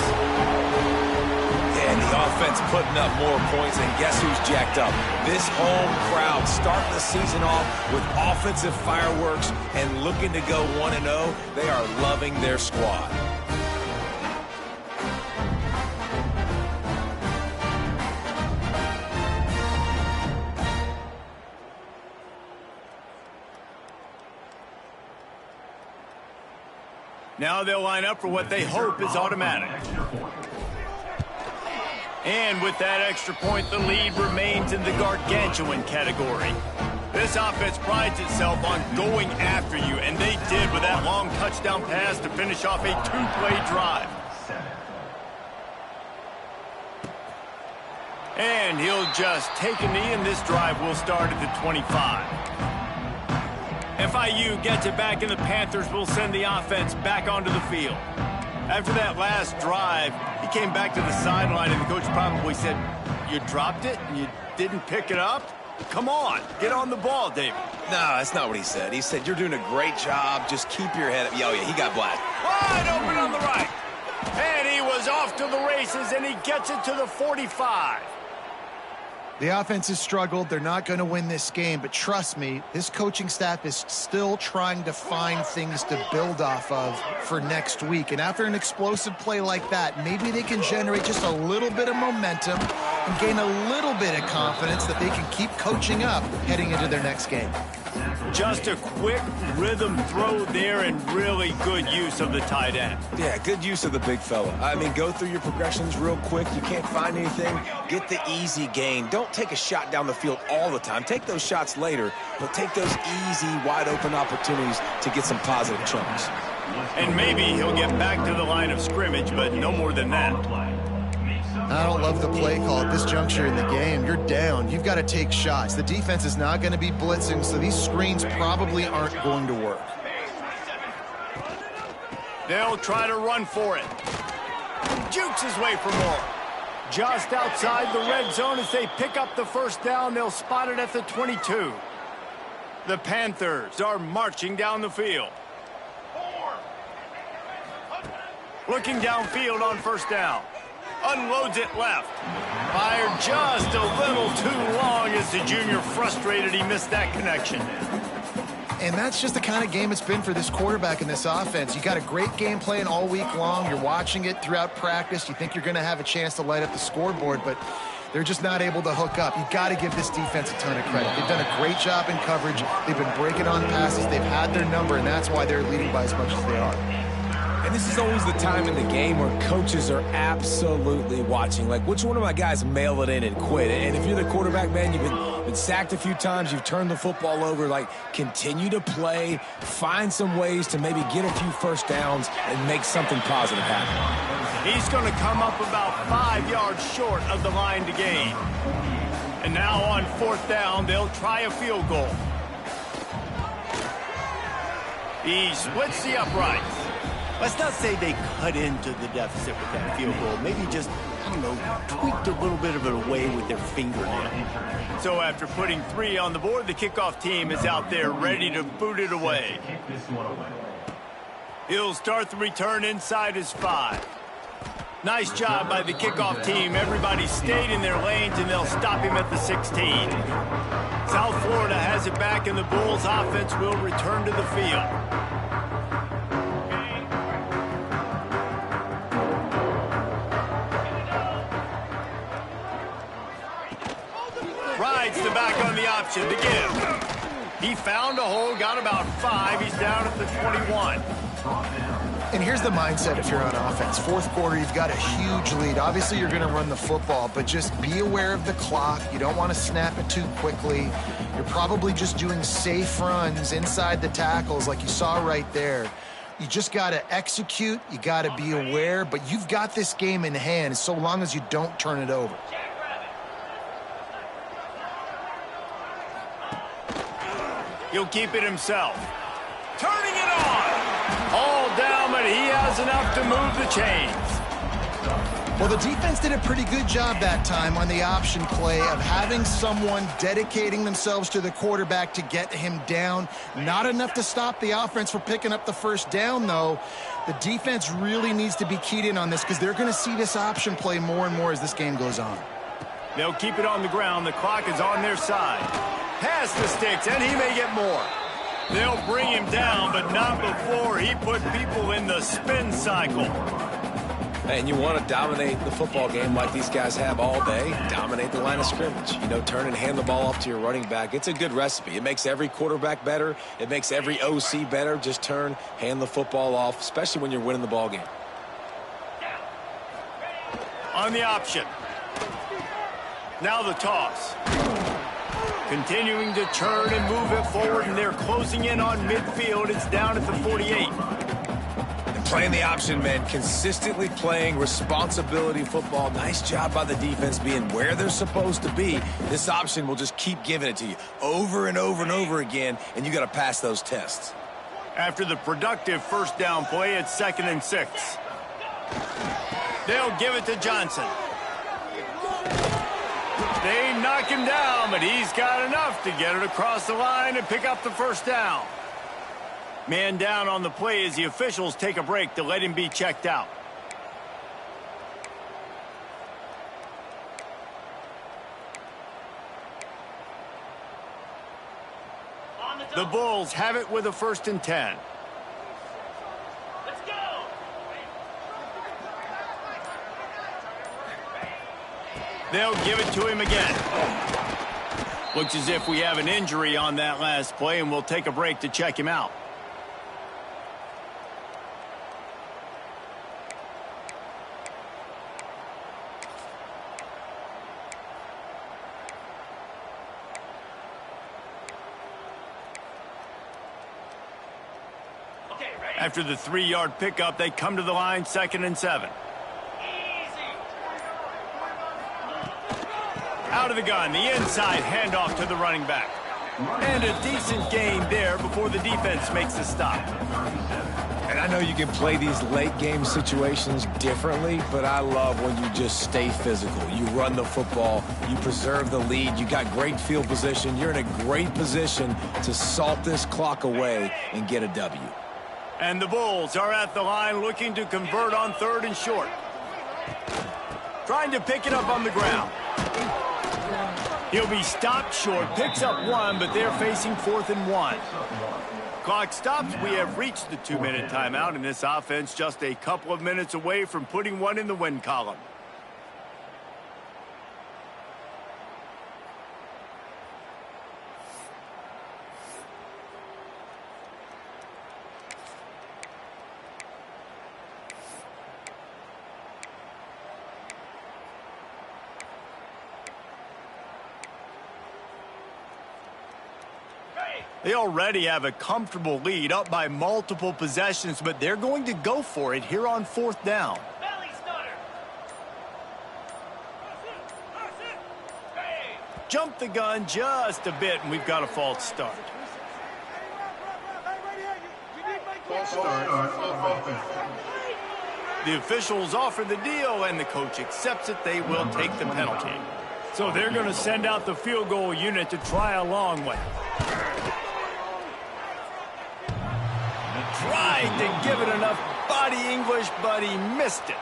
And the offense putting up more points, and guess who's jacked up? This home crowd starting the season off with offensive fireworks and looking to go 1-0. They are loving their squad. Now they'll line up for what they hope is automatic. And with that extra point, the lead remains in the gargantuan category. This offense prides itself on going after you, and they did with that long touchdown pass to finish off a 2-play drive. And he'll just take a knee, and this drive will start at the 25. FIU gets it back, and the Panthers will send the offense back onto the field. After that last drive, he came back to the sideline, and the coach probably said, "You dropped it and you didn't pick it up? Come on, get on the ball, David." No, that's not what he said. He said, "You're doing a great job. Just keep your head up." Oh, yeah, he got blasted. Wide open on the right. And he was off to the races, and he gets it to the 45. The offense has struggled. They're not going to win this game, but trust me, this coaching staff is still trying to find things to build off of for next week. And after an explosive play like that, maybe they can generate just a little bit of momentum and gain a little bit of confidence that they can keep coaching up heading into their next game. Just a quick rhythm throw there, and really good use of the tight end. Yeah, good use of the big fella. I mean, go through your progressions real quick. You can't find anything, get the easy gain. Don't take a shot down the field all the time. Take those shots later, but take those easy, wide-open opportunities to get some positive chunks. And maybe he'll get back to the line of scrimmage, but no more than that. I don't love the play call at this juncture in the game. You're down. You've got to take shots. The defense is not going to be blitzing, so these screens probably aren't going to work. They'll try to run for it. Jukes his way for more. Just outside the red zone as they pick up the first down. They'll spot it at the 22. The Panthers are marching down the field. Looking downfield on first down. Unloads it left. Fired just a little too long as the junior frustrated he missed that connection. And that's just the kind of game it's been for this quarterback in this offense. You got a great game plan all week long. You're watching it throughout practice. You think you're going to have a chance to light up the scoreboard, but they're just not able to hook up. You've got to give this defense a ton of credit. They've done a great job in coverage. They've been breaking on passes. They've had their number, and that's why they're leading by as much as they are. And this is always the time in the game where coaches are absolutely watching. Like, which one of my guys mail it in and quit? And if you're the quarterback, man, you've been sacked a few times, you've turned the football over, like, continue to play, find some ways to maybe get a few first downs and make something positive happen. He's going to come up about 5 yards short of the line to gain. And now on fourth down, they'll try a field goal. He splits the uprights. Let's not say they cut into the deficit with that field goal. Maybe just, I don't know, tweaked a little bit of it away with their fingernail. So after putting 3 on the board, the kickoff team is out there ready to boot it away. He'll start the return inside his 5. Nice job by the kickoff team. Everybody stayed in their lanes, and they'll stop him at the 16. South Florida has it back, and the Bulls offense will return to the field. Gets the back on the option to give. He found a hole, got about 5. He's down at the 21. And here's the mindset if you're on offense. Fourth quarter, you've got a huge lead. Obviously, you're going to run the football, but just be aware of the clock. You don't want to snap it too quickly. You're probably just doing safe runs inside the tackles like you saw right there. You just got to execute. You got to be aware, but you've got this game in hand so long as you don't turn it over. He'll keep it himself. Turning it on. All down, but he has enough to move the chains. Well, the defense did a pretty good job that time on the option play of having someone dedicating themselves to the quarterback to get him down. Not enough to stop the offense from picking up the first down, though. The defense really needs to be keyed in on this because they're going to see this option play more and more as this game goes on. They'll keep it on the ground. The clock is on their side. Pass the sticks, and he may get more. They'll bring him down, but not before he put people in the spin cycle. And you want to dominate the football game like these guys have all day. Dominate the line of scrimmage. You know, turn and hand the ball off to your running back. It's a good recipe. It makes every quarterback better. It makes every OC better. Just turn, hand the football off, especially when you're winning the ball game. On the option. Now the toss. Continuing to turn and move it forward, and they're closing in on midfield. It's down at the 48. Playing the option, man, consistently playing responsibility football. Nice job by the defense being where they're supposed to be. This option will just keep giving it to you over and over and over again, and you got to pass those tests. After the productive first down play, it's 2nd and 6. They'll give it to Johnson. They knock him down, but he's got enough to get it across the line and pick up the first down. Man down on the play as the officials take a break to let him be checked out. The Bulls have it with a 1st and 10. Let's go. They'll give it to him again. Looks as if we have an injury on that last play, and we'll take a break to check him out. After the 3-yard pickup, they come to the line, 2nd and 7. Out of the gun, the inside handoff to the running back. And a decent gain there before the defense makes a stop. And I know you can play these late game situations differently, but I love when you just stay physical. You run the football, you preserve the lead, you got great field position. You're in a great position to salt this clock away and get a W. And the Bulls are at the line looking to convert on 3rd and short. Trying to pick it up on the ground. He'll be stopped short, picks up 1, but they're facing 4th and 1. Clock stops. We have reached the 2-minute timeout, and this offense just a couple of minutes away from putting one in the win column. They already have a comfortable lead, up by multiple possessions, but they're going to go for it here on 4th down. Jump the gun just a bit, and we've got a false start. The officials offer the deal, and the coach accepts it. They will take the penalty. So they're going to send out the field goal unit to try a long one. Tried to give it enough body English, but he missed it.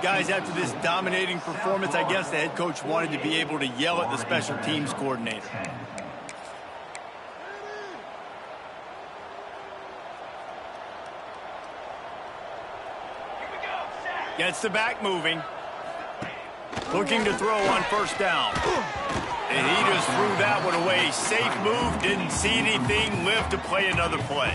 Guys, after this dominating performance, I guess the head coach wanted to be able to yell at the special teams coordinator. Gets the back moving. Looking to throw on 1st down. And he just threw that one away. Safe move, didn't see anything, lived to play another play.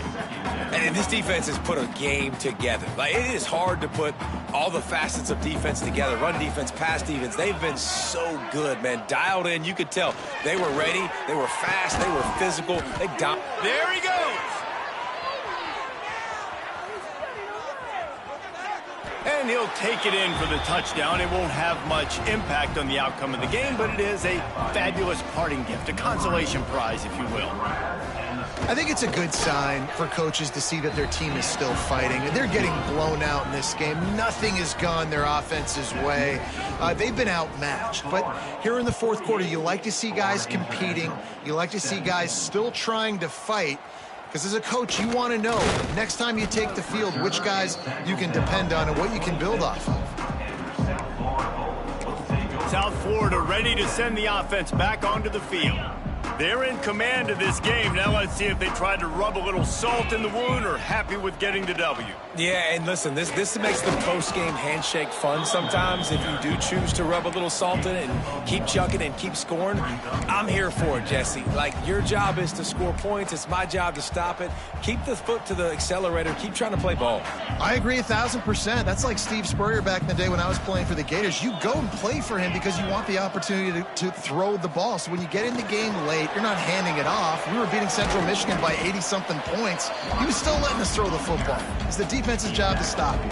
And this defense has put a game together. Like, it is hard to put all the facets of defense together. Run defense, pass defense. They've been so good, man. Dialed in, you could tell. They were ready, they were fast, they were physical. There he goes. And he'll take it in for the touchdown. It won't have much impact on the outcome of the game, but it is a fabulous parting gift, a consolation prize, if you will. I think it's a good sign for coaches to see that their team is still fighting. They're getting blown out in this game. Nothing has gone their offense's way. They've been outmatched. But here in the fourth quarter, you like to see guys competing. You like to see guys still trying to fight. Because as a coach, you want to know, next time you take the field, which guys you can depend on and what you can build off of. South Florida ready to send the offense back onto the field. They're in command of this game. Now let's see if they try to rub a little salt in the wound or happy with getting the W. Yeah, and listen, this makes the post-game handshake fun sometimes if you do choose to rub a little salt in it and keep chucking and keep scoring. I'm here for it, Jesse. Like, your job is to score points. It's my job to stop it. Keep the foot to the accelerator. Keep trying to play ball. I agree 1,000%. That's like Steve Spurrier back in the day when I was playing for the Gators. You go and play for him because you want the opportunity to throw the ball. So when you get in the game late, you're not handing it off. We were beating Central Michigan by 80-something points. He was still letting us throw the football. It's the defense's job to stop you.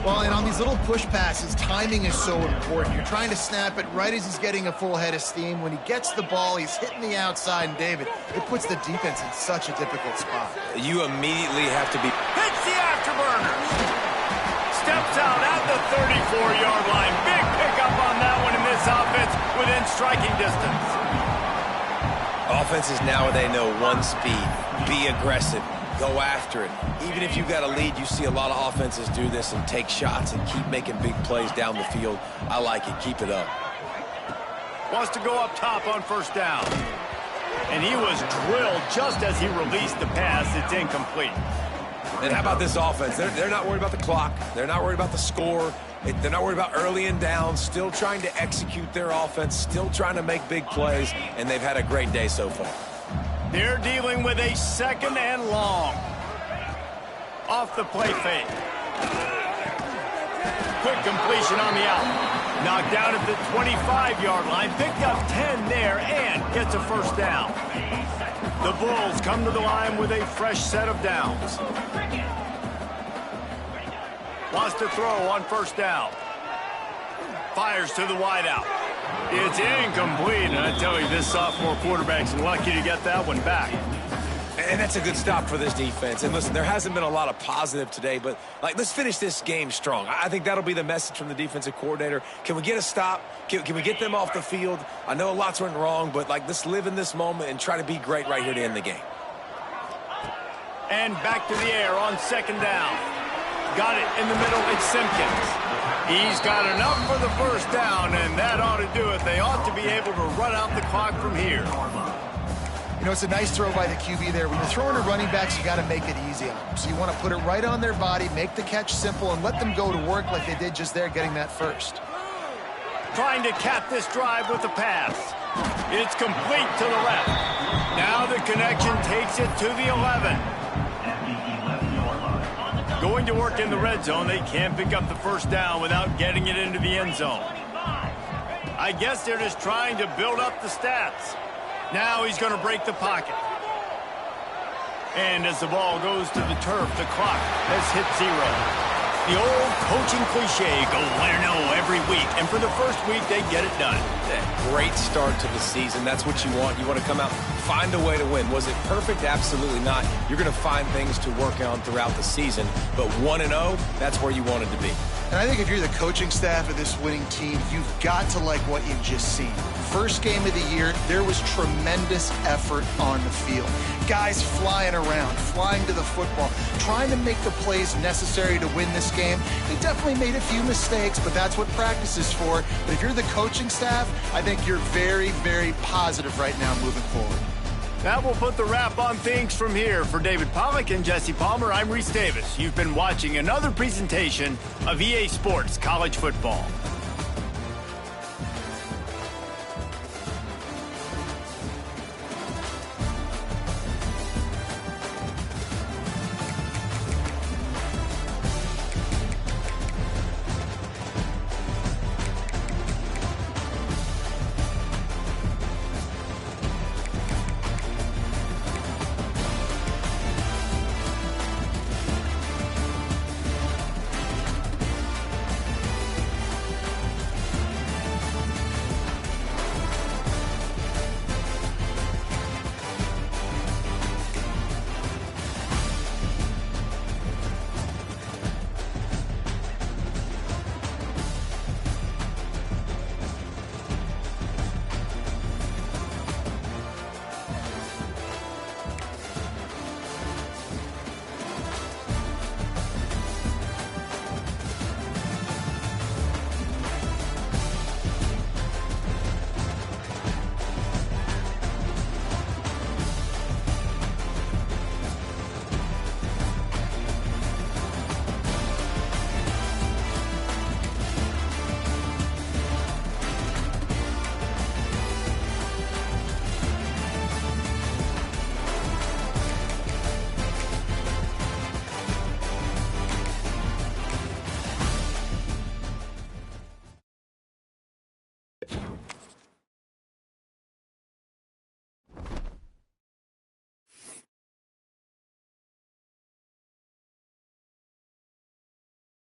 Well, and on these little push passes, timing is so important. You're trying to snap it right as he's getting a full head of steam. When he gets the ball, he's hitting the outside, and David, it puts the defense in such a difficult spot. You immediately have to be... Hits the afterburners. Steps out at the 34-yard line. Big pickup on that one in this offense within striking distance. Offenses now, they know one speed. Be aggressive. Go after it. Even if you've got a lead, you see a lot of offenses do this and take shots and keep making big plays down the field. I like it. Keep it up. Wants to go up top on first down. And he was drilled just as he released the pass. It's incomplete. And how about this offense? They're not worried about the clock. They're not worried about the score. They're not worried about early and down. Still trying to execute their offense. Still trying to make big plays. And they've had a great day so far. They're dealing with a second and long. Off the play fake. Quick completion on the out. Knocked down at the 25-yard line. Picked up 10 there and gets a first down. The Bulls come to the line with a fresh set of downs. Wants to throw on first down. Fires to the wideout. It's incomplete, and I tell you, this sophomore quarterback's lucky to get that one back. And that's a good stop for this defense. And listen, there hasn't been a lot of positive today, but let's finish this game strong. I think that'll be the message from the defensive coordinator. Can we get a stop? Can we get them off the field? I know a lot's went wrong, but let's live in this moment and try to be great right here to end the game. And back to the air on second down. Got it in the middle. It's Simpkins. He's got enough for the first down, and that ought to do it. They ought to be able to run out the clock from here. You know, it's a nice throw by the QB there. When you're throwing to running backs, you got to make it easy on them. So you want to put it right on their body, make the catch simple, and let them go to work like they did just there, getting that first. Trying to cap this drive with a pass. It's complete to the left. Now the connection takes it to the 11. Going to work in the red zone. They can't pick up the first down without getting it into the end zone. I guess they're just trying to build up the stats. Now he's going to break the pocket. And as the ball goes to the turf, the clock has hit 0. The old coaching cliche, go win or no every week. And for the first week, they get it done. Great start to the season. That's what you want. You want to come out, find a way to win. Was it perfect? Absolutely not. You're going to find things to work on throughout the season. But 1-0, that's where you wanted to be. And I think if you're the coaching staff of this winning team, you've got to like what you've just seen. First game of the year, there was tremendous effort on the field. Guys flying around, flying to the football, trying to make the plays necessary to win this game. They definitely made a few mistakes, but that's what practice is for. But if you're the coaching staff, I think you're very, very positive right now moving forward. That will put the wrap on things from here. For David Pollack and Jesse Palmer, I'm Reese Davis. You've been watching another presentation of EA Sports College Football.